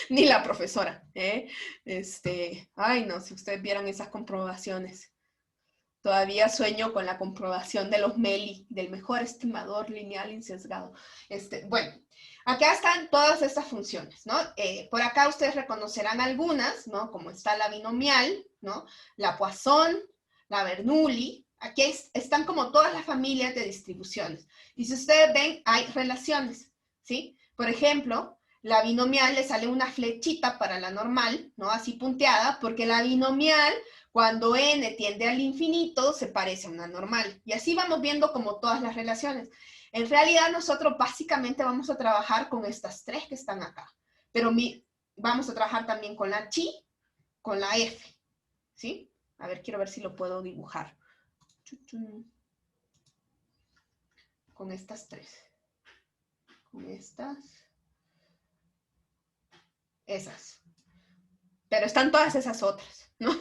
ni la profesora, ¿eh? Ay, no, si ustedes vieran esas comprobaciones. Todavía sueño con la comprobación de los MELI, del mejor estimador lineal insesgado. Bueno, acá están todas estas funciones, ¿no? Por acá ustedes reconocerán algunas, ¿no? Como está la binomial, ¿no? La Poisson, la Bernoulli. Aquí están como todas las familias de distribuciones. Y si ustedes ven, hay relaciones, ¿sí? Por ejemplo, la binomial le sale una flechita para la normal, ¿no? Así punteada, porque la binomial, cuando n tiende al infinito, se parece a una normal. Y así vamos viendo como todas las relaciones. En realidad, nosotros básicamente vamos a trabajar con estas tres que están acá. Pero vamos a trabajar también con la chi, con la f, ¿sí? A ver, quiero ver si lo puedo dibujar. Con estas tres. Con estas. Esas. Pero están todas esas otras, ¿no?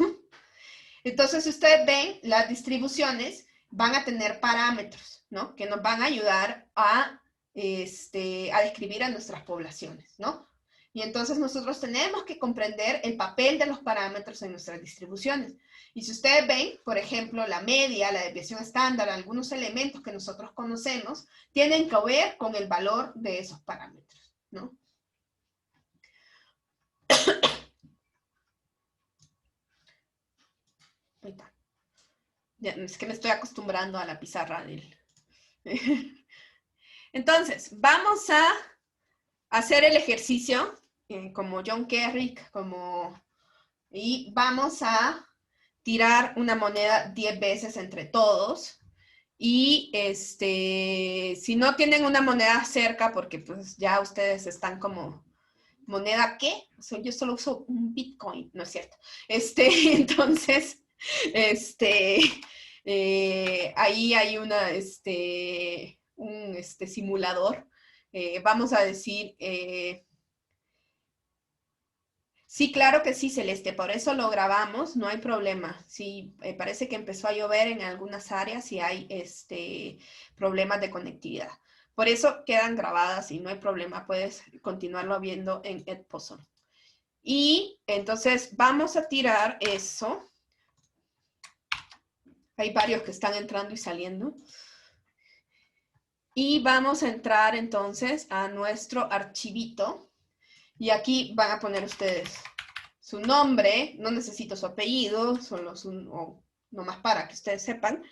Entonces, si ustedes ven, las distribuciones van a tener parámetros, ¿no? Que nos van a ayudar a describir a nuestras poblaciones, ¿no? Y entonces nosotros tenemos que comprender el papel de los parámetros en nuestras distribuciones. Y si ustedes ven, por ejemplo, la media, la desviación estándar, algunos elementos que nosotros conocemos, tienen que ver con el valor de esos parámetros, ¿no? Ahí está. Ya, es que me estoy acostumbrando a la pizarra del... Entonces, vamos a hacer el ejercicio como John Kerrick, y vamos a tirar una moneda 10 veces entre todos. Y si no tienen una moneda cerca, porque pues ya ustedes están como, ¿moneda qué? O sea, yo solo uso un Bitcoin, no es cierto. Entonces, ahí hay un simulador. Vamos a decir, sí, claro que sí, Celeste, por eso lo grabamos, no hay problema. Sí, parece que empezó a llover en algunas áreas y hay problemas de conectividad. Por eso quedan grabadas y no hay problema, puedes continuarlo viendo en Edpuzzle. Y entonces vamos a tirar eso. Hay varios que están entrando y saliendo. Y vamos a entrar entonces a nuestro archivito. Y aquí van a poner ustedes su nombre, no necesito su apellido, solo nomás para que ustedes sepan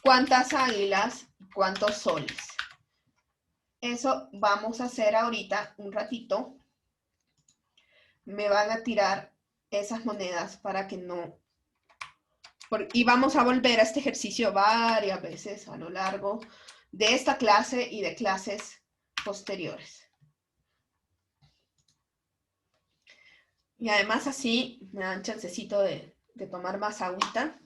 cuántas águilas y cuántos soles. Eso vamos a hacer ahorita un ratito. Me van a tirar esas monedas para que no... Y vamos a volver a este ejercicio varias veces a lo largo de esta clase y de clases posteriores. Y además así me dan chancecito de tomar más agüita.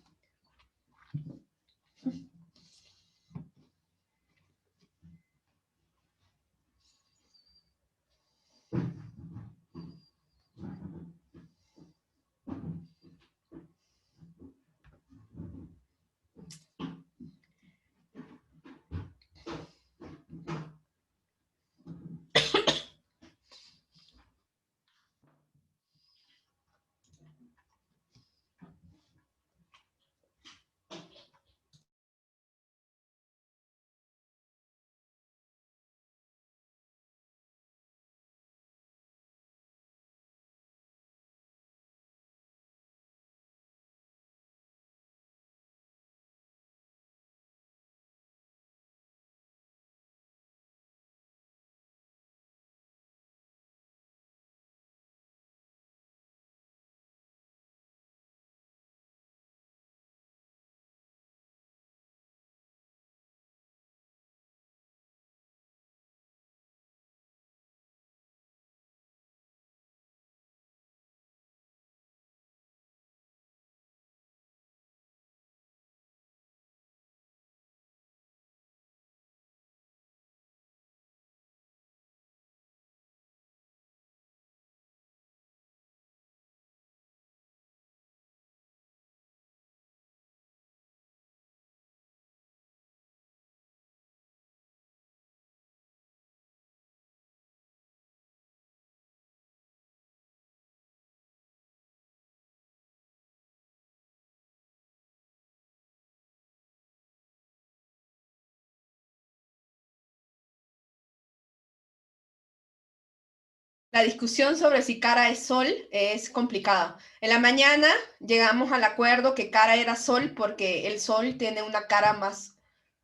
La discusión sobre si Cara es Sol es complicada. En la mañana llegamos al acuerdo que Cara era Sol porque el Sol tiene una cara más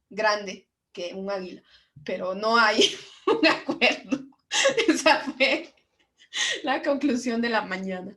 grande que un águila, pero no hay un acuerdo. Esa fue la conclusión de la mañana.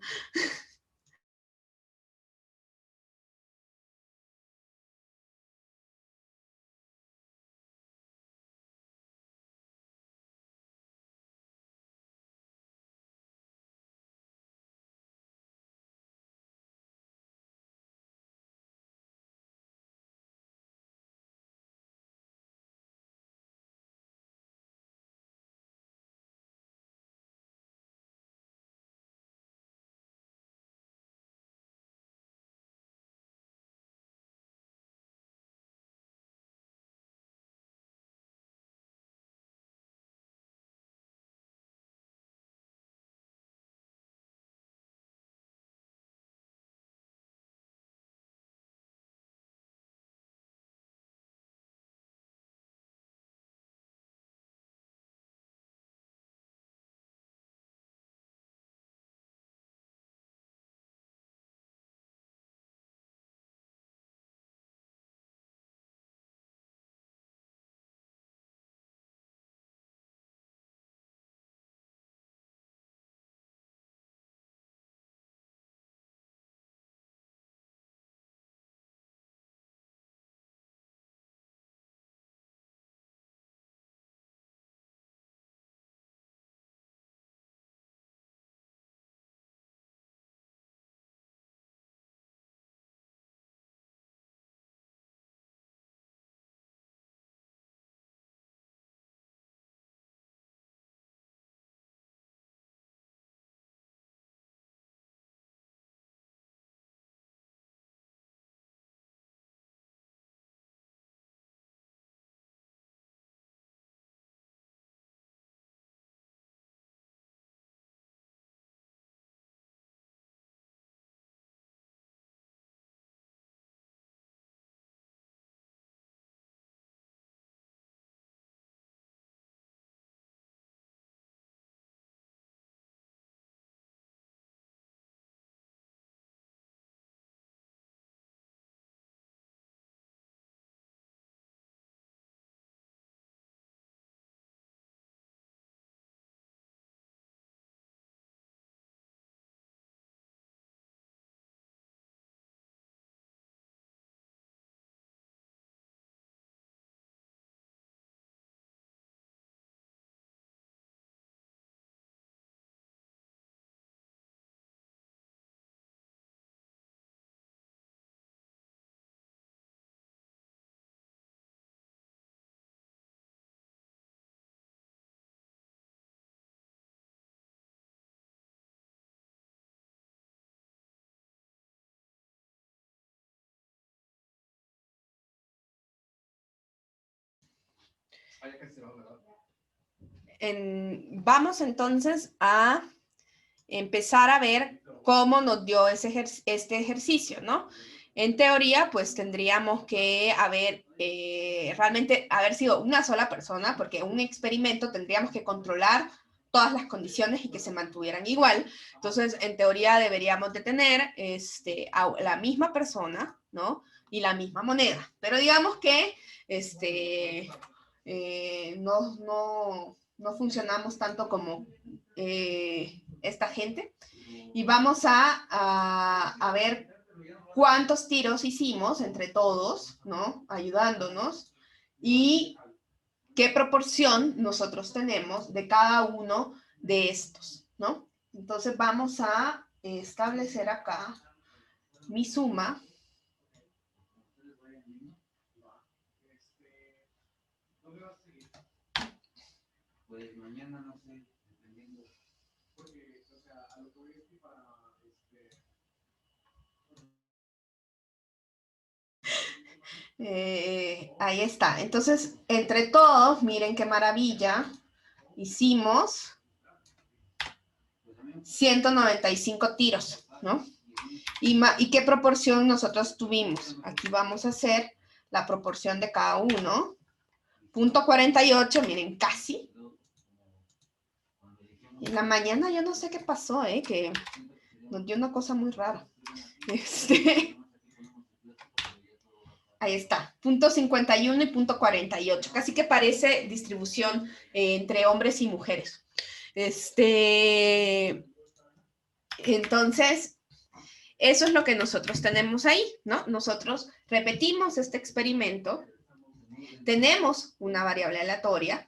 Vamos entonces a empezar a ver cómo nos dio este ejercicio, ¿no? En teoría, pues tendríamos que realmente haber sido una sola persona, porque un experimento tendríamos que controlar todas las condiciones y que se mantuvieran igual. Entonces, en teoría deberíamos de tener a la misma persona, ¿no? Y la misma moneda. Pero digamos que no funcionamos tanto como esta gente. Y vamos a ver cuántos tiros hicimos entre todos, ¿no? Ayudándonos. Y qué proporción nosotros tenemos de cada uno de estos, ¿no? Entonces vamos a establecer acá mi suma. Pues mañana no sé, dependiendo. Porque, o sea, a lo que voy es que para ahí está. Entonces, entre todos, miren qué maravilla. Hicimos 195 tiros, ¿no? ¿Y qué proporción nosotros tuvimos? Aquí vamos a hacer la proporción de cada uno. .48, miren, casi. En la mañana yo no sé qué pasó, que nos dio una cosa muy rara. Ahí está, punto 51 y punto 48. Casi que parece distribución entre hombres y mujeres. Entonces, eso es lo que nosotros tenemos ahí, ¿no? Nosotros repetimos este experimento, tenemos una variable aleatoria,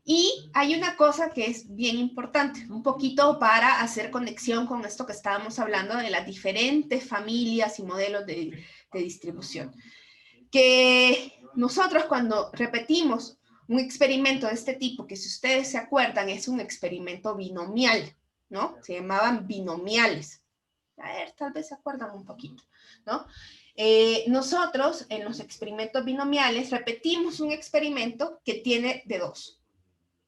y hay una cosa que es bien importante, un poquito para hacer conexión con esto que estábamos hablando de las diferentes familias y modelos de distribución. Que nosotros cuando repetimos un experimento de este tipo, que si ustedes se acuerdan es un experimento binomial, ¿no? Se llamaban binomiales. A ver, tal vez se acuerdan un poquito, ¿no? Nosotros en los experimentos binomiales repetimos un experimento que tiene de dos,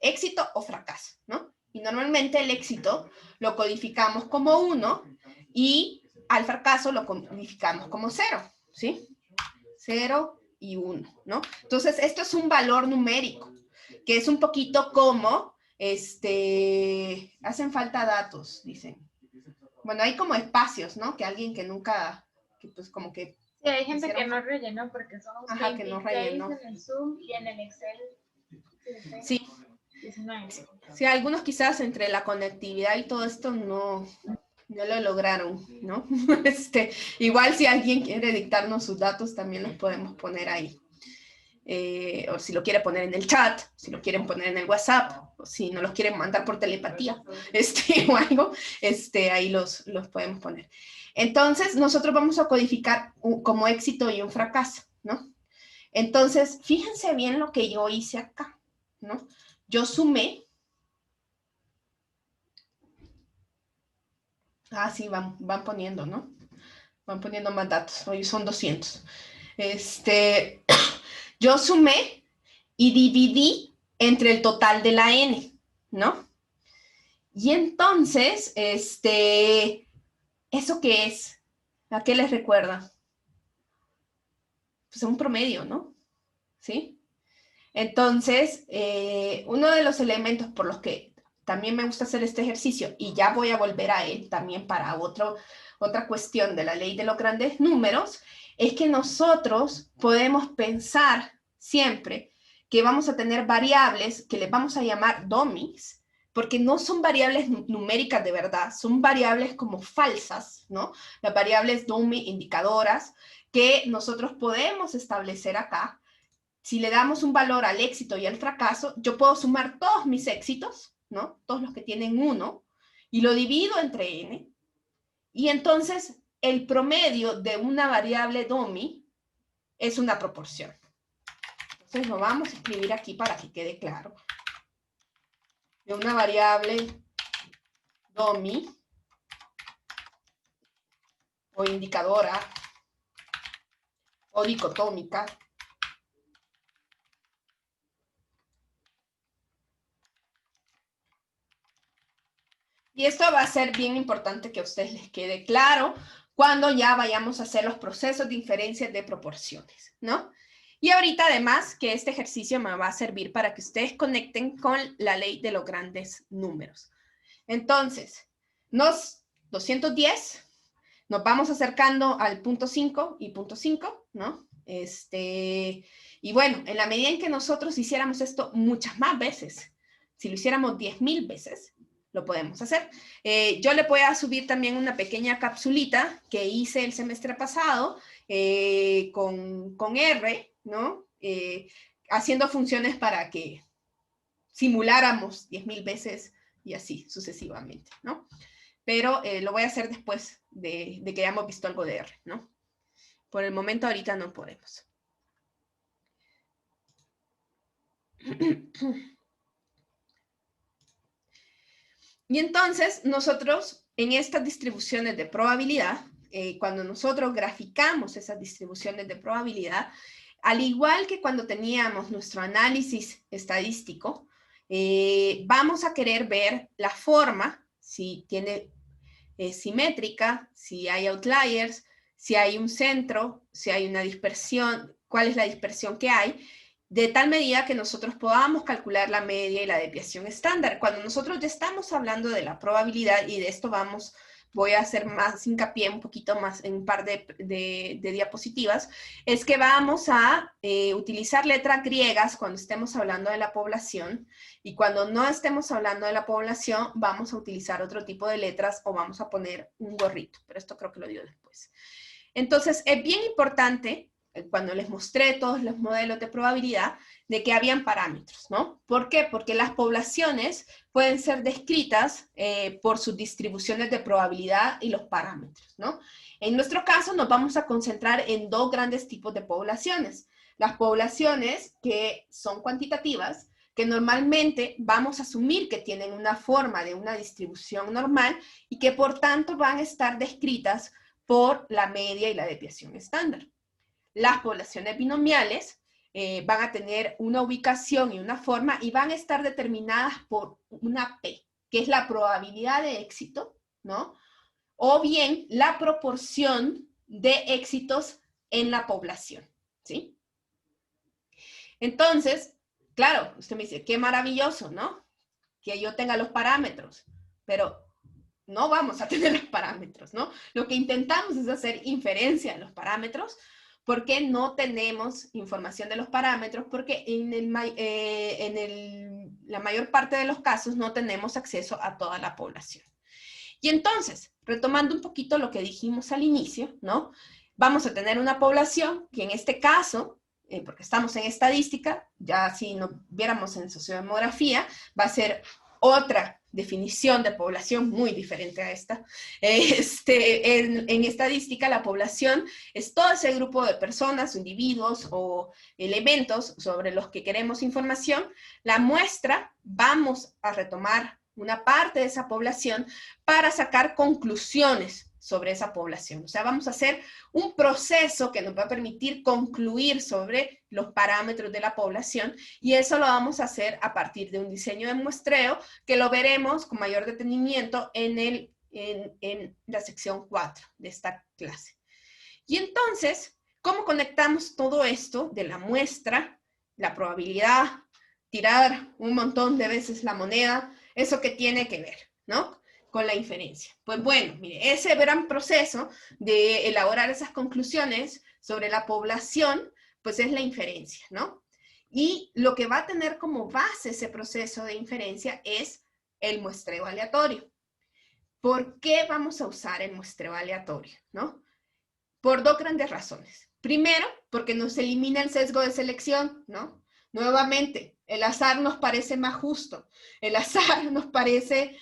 éxito o fracaso, ¿no? Y normalmente el éxito lo codificamos como 1 y al fracaso lo codificamos como 0, ¿sí? 0 y 1, ¿no? Entonces, esto es un valor numérico, que es un poquito como, hacen falta datos, dicen. Bueno, hay como espacios, ¿no? Que alguien que nunca, que pues como que... Sí, hay gente que no rellenó porque somos 26 que no rellenó en el Zoom y en el Excel. Sí. 19. Sí, algunos quizás entre la conectividad y todo esto no lo lograron, ¿no? Igual si alguien quiere dictarnos sus datos, también los podemos poner ahí. O si lo quiere poner en el chat, si lo quieren poner en el WhatsApp, o si no los quieren mandar por telepatía, o algo, ahí los podemos poner. Entonces, nosotros vamos a codificar como éxito y un fracaso, ¿no? Entonces, fíjense bien lo que yo hice acá, ¿no? Yo sumé. Sí, van poniendo, ¿no? Van poniendo más datos. Hoy son 200. Yo sumé y dividí entre el total de la n, ¿no? Y entonces, ¿eso qué es? ¿A qué les recuerda? Pues a un promedio, ¿no? ¿Sí? Entonces, uno de los elementos por los que también me gusta hacer este ejercicio, y ya voy a volver a él también para otra cuestión de la ley de los grandes números, es que nosotros podemos pensar siempre que vamos a tener variables que les vamos a llamar dummies, porque no son variables numéricas de verdad, son variables como falsas, ¿no? Las variables dummy indicadoras que nosotros podemos establecer acá. Si le damos un valor al éxito y al fracaso, yo puedo sumar todos mis éxitos, ¿no? Todos los que tienen 1, y lo divido entre n, y entonces el promedio de una variable dummy es una proporción. Entonces lo vamos a escribir aquí para que quede claro. De una variable dummy o indicadora o dicotómica Y esto va a ser bien importante que a ustedes les quede claro cuando ya vayamos a hacer los procesos de inferencia de proporciones, ¿no? Y ahorita además que este ejercicio me va a servir para que ustedes conecten con la ley de los grandes números. Entonces, 210, nos vamos acercando al punto 5 y punto 5, ¿no? Y bueno, en la medida en que nosotros hiciéramos esto muchas más veces, si lo hiciéramos 10,000 veces, lo podemos hacer. Yo le voy a subir también una pequeña capsulita que hice el semestre pasado con R, ¿no? Haciendo funciones para que simuláramos 10,000 veces y así sucesivamente, ¿no? Pero lo voy a hacer después de que hayamos visto algo de R, ¿no? Por el momento ahorita no podemos. Y entonces nosotros en estas distribuciones de probabilidad, cuando nosotros graficamos esas distribuciones de probabilidad, al igual que cuando teníamos nuestro análisis estadístico, vamos a querer ver la forma, si tiene simétrica, si hay outliers, si hay un centro, si hay una dispersión, cuál es la dispersión que hay, de tal medida que nosotros podamos calcular la media y la desviación estándar. Cuando nosotros ya estamos hablando de la probabilidad, y de esto voy a hacer más hincapié un poquito más en un par de diapositivas, es que vamos a utilizar letras griegas cuando estemos hablando de la población, y cuando no estemos hablando de la población vamos a utilizar otro tipo de letras o vamos a poner un gorrito, pero esto creo que lo digo después. Entonces, es bien importante, cuando les mostré todos los modelos de probabilidad, de que habían parámetros, ¿no? ¿Por qué? Porque las poblaciones pueden ser descritas por sus distribuciones de probabilidad y los parámetros, ¿no? En nuestro caso nos vamos a concentrar en dos grandes tipos de poblaciones. Las poblaciones que son cuantitativas, que normalmente vamos a asumir que tienen una forma de una distribución normal y que por tanto van a estar descritas por la media y la desviación estándar. Las poblaciones binomiales van a tener una ubicación y una forma y van a estar determinadas por una P, que es la probabilidad de éxito, ¿no? O bien la proporción de éxitos en la población, ¿sí? Entonces, claro, usted me dice, qué maravilloso, ¿no? Que yo tenga los parámetros, pero no vamos a tener los parámetros, ¿no? Lo que intentamos es hacer inferencia de los parámetros, porque no tenemos información de los parámetros, porque la mayor parte de los casos no tenemos acceso a toda la población. Y entonces, retomando un poquito lo que dijimos al inicio, ¿no? Vamos a tener una población que en este caso, porque estamos en estadística, ya si nos viéramos en sociodemografía, va a ser otra definición de población muy diferente a esta. En estadística, la población es todo ese grupo de personas, individuos o elementos sobre los que queremos información. La muestra, vamos a retomar una parte de esa población para sacar conclusiones sobre esa población. O sea, vamos a hacer un proceso que nos va a permitir concluir sobre los parámetros de la población, y eso lo vamos a hacer a partir de un diseño de muestreo que lo veremos con mayor detenimiento en la sección 4 de esta clase. Y entonces, ¿cómo conectamos todo esto de la muestra, la probabilidad, tirar un montón de veces la moneda? ¿Eso qué tiene que ver, no? Con la inferencia. Pues bueno, mire, ese gran proceso de elaborar esas conclusiones sobre la población, pues es la inferencia, ¿no? Y lo que va a tener como base ese proceso de inferencia es el muestreo aleatorio. ¿Por qué vamos a usar el muestreo aleatorio, no? Por dos grandes razones. Primero, porque nos elimina el sesgo de selección, ¿no? Nuevamente, el azar nos parece más justo. El azar nos parece,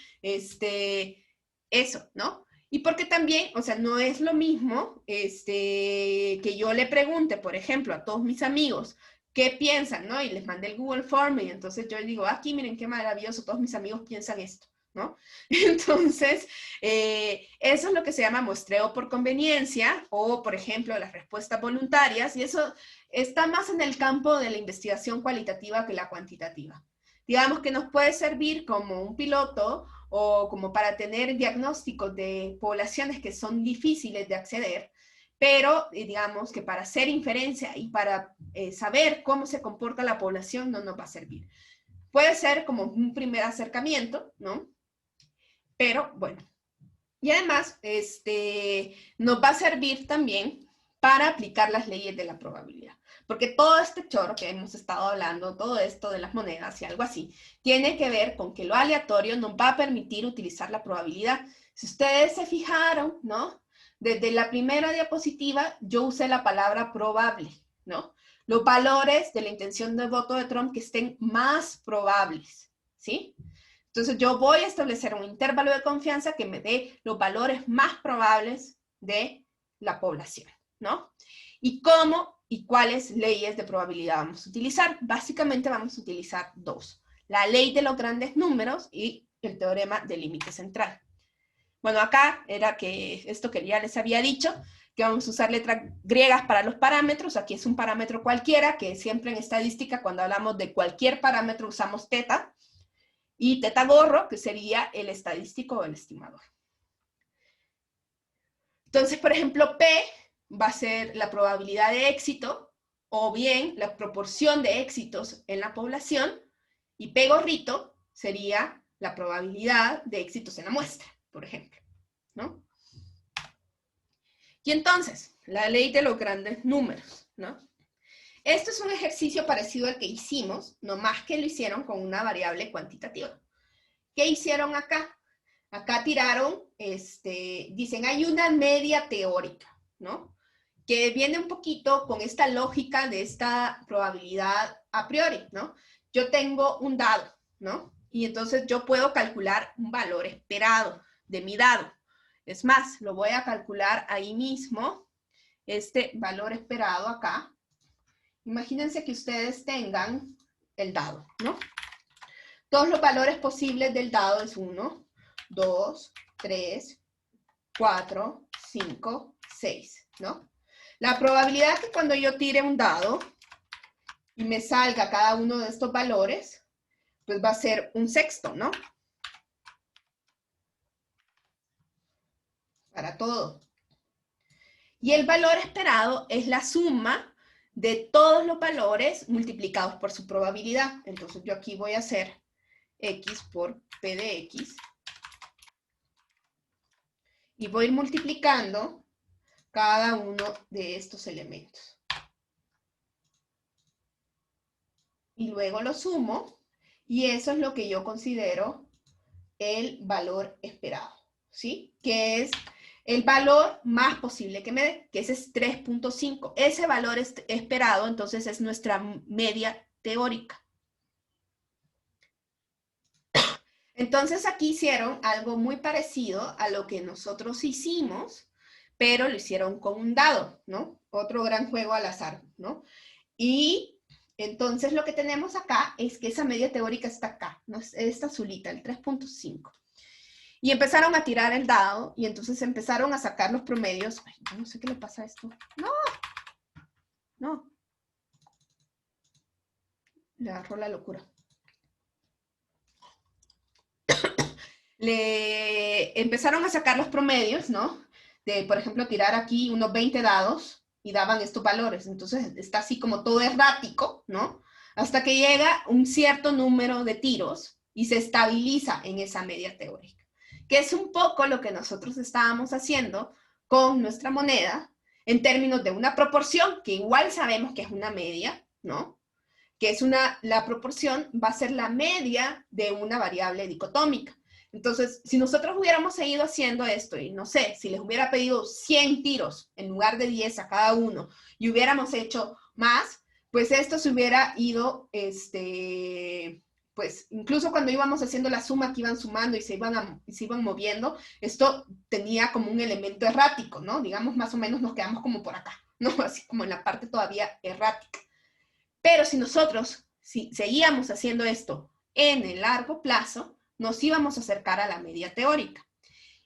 eso, ¿no? Y porque también, o sea, no es lo mismo que yo le pregunte, por ejemplo, a todos mis amigos, ¿qué piensan, no? Y les mandé el Google Form, y entonces yo digo, aquí miren qué maravilloso, todos mis amigos piensan esto, ¿no? Entonces, eso es lo que se llama muestreo por conveniencia, o, por ejemplo, las respuestas voluntarias, y eso está más en el campo de la investigación cualitativa que la cuantitativa. Digamos que nos puede servir como un piloto o como para tener diagnósticos de poblaciones que son difíciles de acceder, pero digamos que para hacer inferencia y para saber cómo se comporta la población no nos va a servir. Puede ser como un primer acercamiento, ¿no? Pero bueno, y además nos va a servir también para aplicar las leyes de la probabilidad. Porque todo este choro que hemos estado hablando, todo esto de las monedas y algo así, tiene que ver con que lo aleatorio nos va a permitir utilizar la probabilidad. Si ustedes se fijaron, ¿no? Desde la primera diapositiva yo usé la palabra probable, ¿no? Los valores de la intención de voto de Trump que estén más probables, ¿sí? Entonces yo voy a establecer un intervalo de confianza que me dé los valores más probables de la población, ¿no? ¿Y cómo y cuáles leyes de probabilidad vamos a utilizar? Básicamente vamos a utilizar dos. La ley de los grandes números y el teorema del límite central. Bueno, acá era que esto que ya les había dicho, que vamos a usar letras griegas para los parámetros. Aquí es un parámetro cualquiera, que siempre en estadística cuando hablamos de cualquier parámetro usamos teta. Y teta gorro, que sería el estadístico o el estimador. Entonces, por ejemplo, P va a ser la probabilidad de éxito, o bien la proporción de éxitos en la población, y P gorrito sería la probabilidad de éxitos en la muestra, por ejemplo, ¿no? Y entonces, la ley de los grandes números, ¿no? Esto es un ejercicio parecido al que hicimos, no más que lo hicieron con una variable cuantitativa. ¿Qué hicieron acá? Acá tiraron, dicen, hay una media teórica, ¿no? Que viene un poquito con esta lógica de esta probabilidad a priori, ¿no? Yo tengo un dado, ¿no? Y entonces yo puedo calcular un valor esperado de mi dado. Es más, lo voy a calcular ahí mismo, este valor esperado acá. Imagínense que ustedes tengan el dado, ¿no? Todos los valores posibles del dado es 1, 2, 3, 4, 5, 6, ¿no? La probabilidad que cuando yo tire un dado y me salga cada uno de estos valores, pues va a ser un sexto, ¿no? Para todo. Y el valor esperado es la suma de todos los valores multiplicados por su probabilidad. Entonces yo aquí voy a hacer x por p de x. Y voy a ir multiplicando cada uno de estos elementos. Y luego lo sumo, y eso es lo que yo considero el valor esperado, ¿sí? Que es el valor más posible que me dé, que ese es 3.5. Ese valor esperado, entonces, es nuestra media teórica. Entonces, aquí hicieron algo muy parecido a lo que nosotros hicimos, pero lo hicieron con un dado, ¿no? Otro gran juego al azar, ¿no? Y entonces lo que tenemos acá es que esa media teórica está acá, ¿no? Esta azulita, el 3.5. Y empezaron a tirar el dado, y entonces empezaron a sacar los promedios. Ay, no sé qué le pasa a esto. ¡No! No. Le agarró la locura. Le empezaron a sacar los promedios, ¿no? De, por ejemplo, tirar aquí unos 20 dados y daban estos valores. Entonces está así como todo errático, ¿no? Hasta que llega un cierto número de tiros y se estabiliza en esa media teórica, que es un poco lo que nosotros estábamos haciendo con nuestra moneda en términos de una proporción, que igual sabemos que es una media, ¿no? Que es la proporción va a ser la media de una variable dicotómica. Entonces, si nosotros hubiéramos seguido haciendo esto, y no sé, si les hubiera pedido 100 tiros en lugar de 10 a cada uno, y hubiéramos hecho más, pues esto se hubiera ido, pues incluso cuando íbamos haciendo la suma, que iban sumando y se iban moviendo, esto tenía como un elemento errático, ¿no? Digamos, más o menos nos quedamos como por acá, ¿no? Así como en la parte todavía errática. Pero si nosotros seguíamos haciendo esto en el largo plazo, nos íbamos a acercar a la media teórica.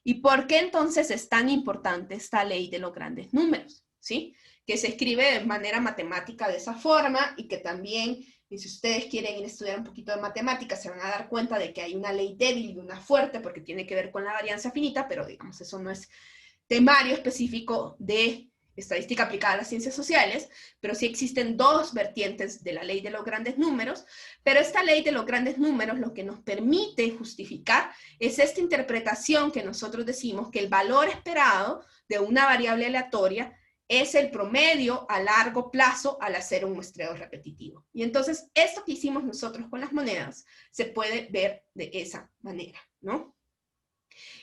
¿Y por qué entonces es tan importante esta ley de los grandes números? ¿Sí? Que se escribe de manera matemática de esa forma, y que también, y si ustedes quieren ir a estudiar un poquito de matemáticas, se van a dar cuenta de que hay una ley débil y una fuerte, porque tiene que ver con la varianza finita, pero digamos, eso no es temario específico de estadística aplicada a las ciencias sociales, pero sí existen dos vertientes de la ley de los grandes números, pero esta ley de los grandes números lo que nos permite justificar es esta interpretación que nosotros decimos que el valor esperado de una variable aleatoria es el promedio a largo plazo al hacer un muestreo repetitivo. Y entonces, esto que hicimos nosotros con las monedas se puede ver de esa manera, ¿no?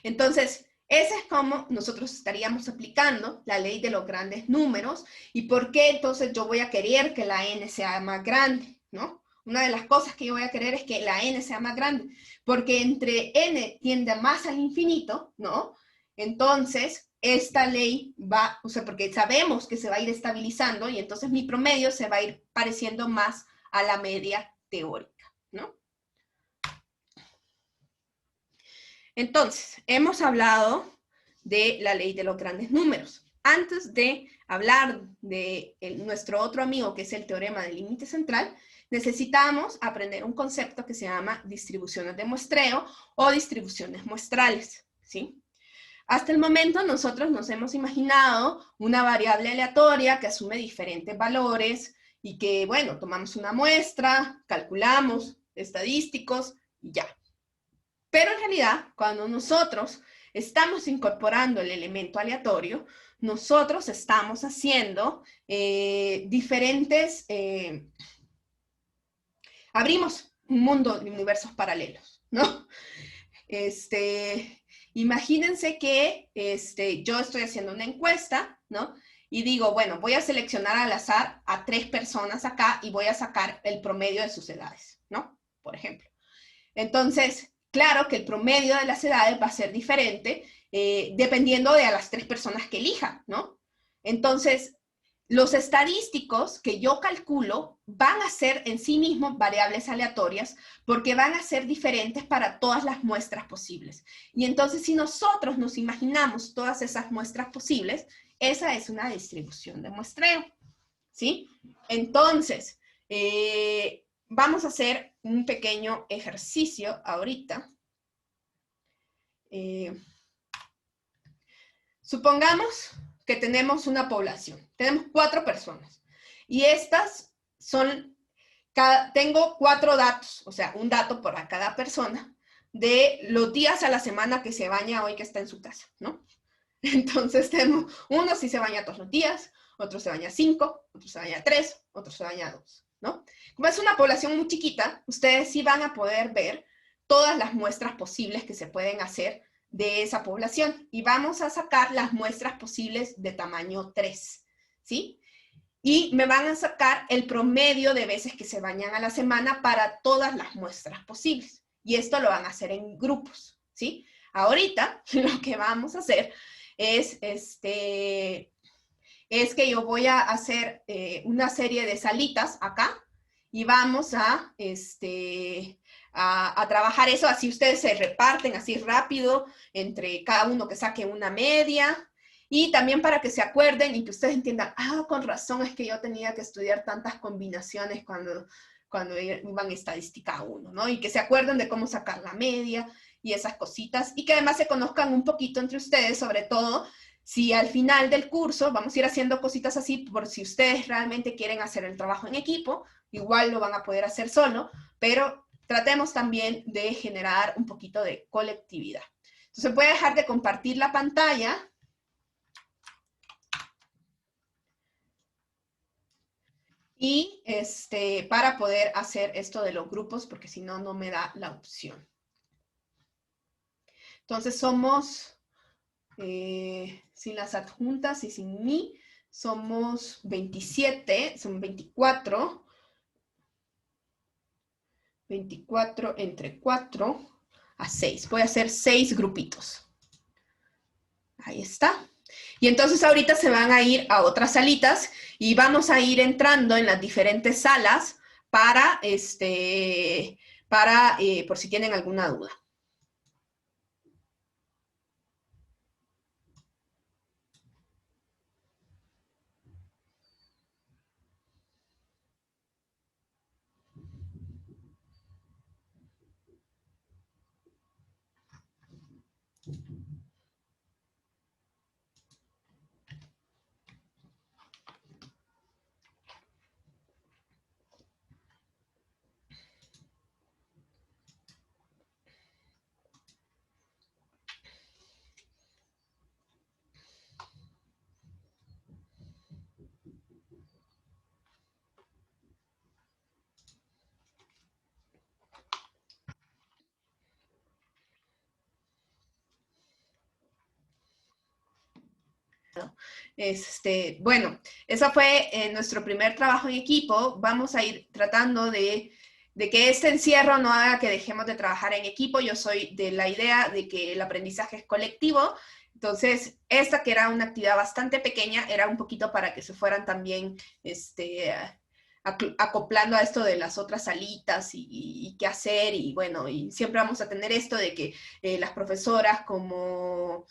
Entonces, ese es como nosotros estaríamos aplicando la ley de los grandes números. ¿Y por qué entonces yo voy a querer que la n sea más grande, ¿no? Una de las cosas que yo voy a querer es que la n sea más grande, porque entre n tiende más al infinito, ¿no? Entonces, esta ley va, o sea, porque sabemos que se va a ir estabilizando, y entonces mi promedio se va a ir pareciendo más a la media teórica, ¿no? Entonces, hemos hablado de la ley de los grandes números. Antes de hablar de nuestro otro amigo, que es el teorema del límite central, necesitamos aprender un concepto que se llama distribuciones de muestreo o distribuciones muestrales, ¿sí? Hasta el momento nosotros nos hemos imaginado una variable aleatoria que asume diferentes valores y que, bueno, tomamos una muestra, calculamos, estadísticos, y ya. Pero en realidad, cuando nosotros estamos incorporando el elemento aleatorio, nosotros estamos haciendo abrimos un mundo de universos paralelos, ¿no? Imagínense que yo estoy haciendo una encuesta, ¿no? Y digo, bueno, voy a seleccionar al azar a 3 personas acá y voy a sacar el promedio de sus edades, ¿no? Por ejemplo. Entonces, claro que el promedio de las edades va a ser diferente dependiendo de a las 3 personas que elija, ¿no? Entonces, los estadísticos que yo calculo van a ser en sí mismos variables aleatorias porque van a ser diferentes para todas las muestras posibles. Y entonces, si nosotros nos imaginamos todas esas muestras posibles, esa es una distribución de muestreo, ¿sí? Entonces, vamos a hacer un pequeño ejercicio ahorita. Supongamos que tenemos una población. Tenemos 4 personas. Y estas son, tengo 4 datos, o sea, un dato para cada persona, de los días a la semana que se baña hoy que está en su casa, ¿no? Entonces tenemos, uno sí se baña todos los días, otro se baña 5, otro se baña 3, otro se baña 2, ¿no? Como es una población muy chiquita, ustedes sí van a poder ver todas las muestras posibles que se pueden hacer de esa población. Y vamos a sacar las muestras posibles de tamaño 3, ¿sí? Y me van a sacar el promedio de veces que se bañan a la semana para todas las muestras posibles. Y esto lo van a hacer en grupos, ¿sí? Ahorita lo que vamos a hacer es que yo voy a hacer una serie de salitas acá y vamos a trabajar eso, así ustedes se reparten así rápido entre cada uno que saque una media, y también para que se acuerden y que ustedes entiendan, con razón es que yo tenía que estudiar tantas combinaciones cuando iban estadística 1, ¿no? Y que se acuerden de cómo sacar la media y esas cositas, y que además se conozcan un poquito entre ustedes, sobre todo si al final del curso vamos a ir haciendo cositas así, por si ustedes realmente quieren hacer el trabajo en equipo, igual lo van a poder hacer solo, pero tratemos también de generar un poquito de colectividad. Entonces voy a dejar de compartir la pantalla. Y para poder hacer esto de los grupos, porque si no, no me da la opción. Entonces somos, sin las adjuntas y sin mí, somos 27, son 24. 24 entre 4 a 6. Voy a hacer 6 grupitos. Ahí está. Y entonces ahorita se van a ir a otras salitas y vamos a ir entrando en las diferentes salas para por si tienen alguna duda. Bueno, ese fue nuestro primer trabajo en equipo. Vamos a ir tratando de que este encierro no haga que dejemos de trabajar en equipo. Yo soy de la idea de que el aprendizaje es colectivo. Entonces, esta que era una actividad bastante pequeña, era un poquito para que se fueran también acoplando a esto de las otras salitas y qué hacer. Y bueno, y siempre vamos a tener esto de que las profesoras como...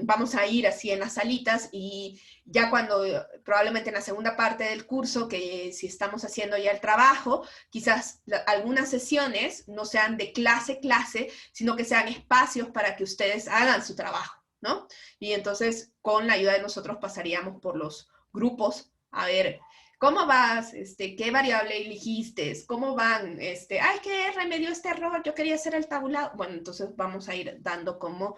vamos a ir así en las salitas y ya cuando, probablemente en la segunda parte del curso, que si estamos haciendo ya el trabajo, quizás algunas sesiones no sean de clase, sino que sean espacios para que ustedes hagan su trabajo, ¿no? Y entonces con la ayuda de nosotros pasaríamos por los grupos a ver ¿Cómo vas? ¿Qué variable elegiste? ¿Cómo van? Ay, ¿qué remedió este error? Yo quería hacer el tabulado. Bueno, entonces vamos a ir dando como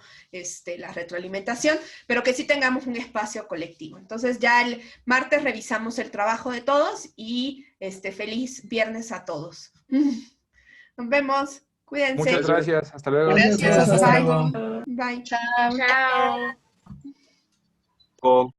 la retroalimentación, pero que sí tengamos un espacio colectivo. Entonces ya el martes revisamos el trabajo de todos y feliz viernes a todos. Nos vemos. Cuídense. Muchas gracias. Hasta luego. Gracias, hasta Bye. luego. Bye. Chao.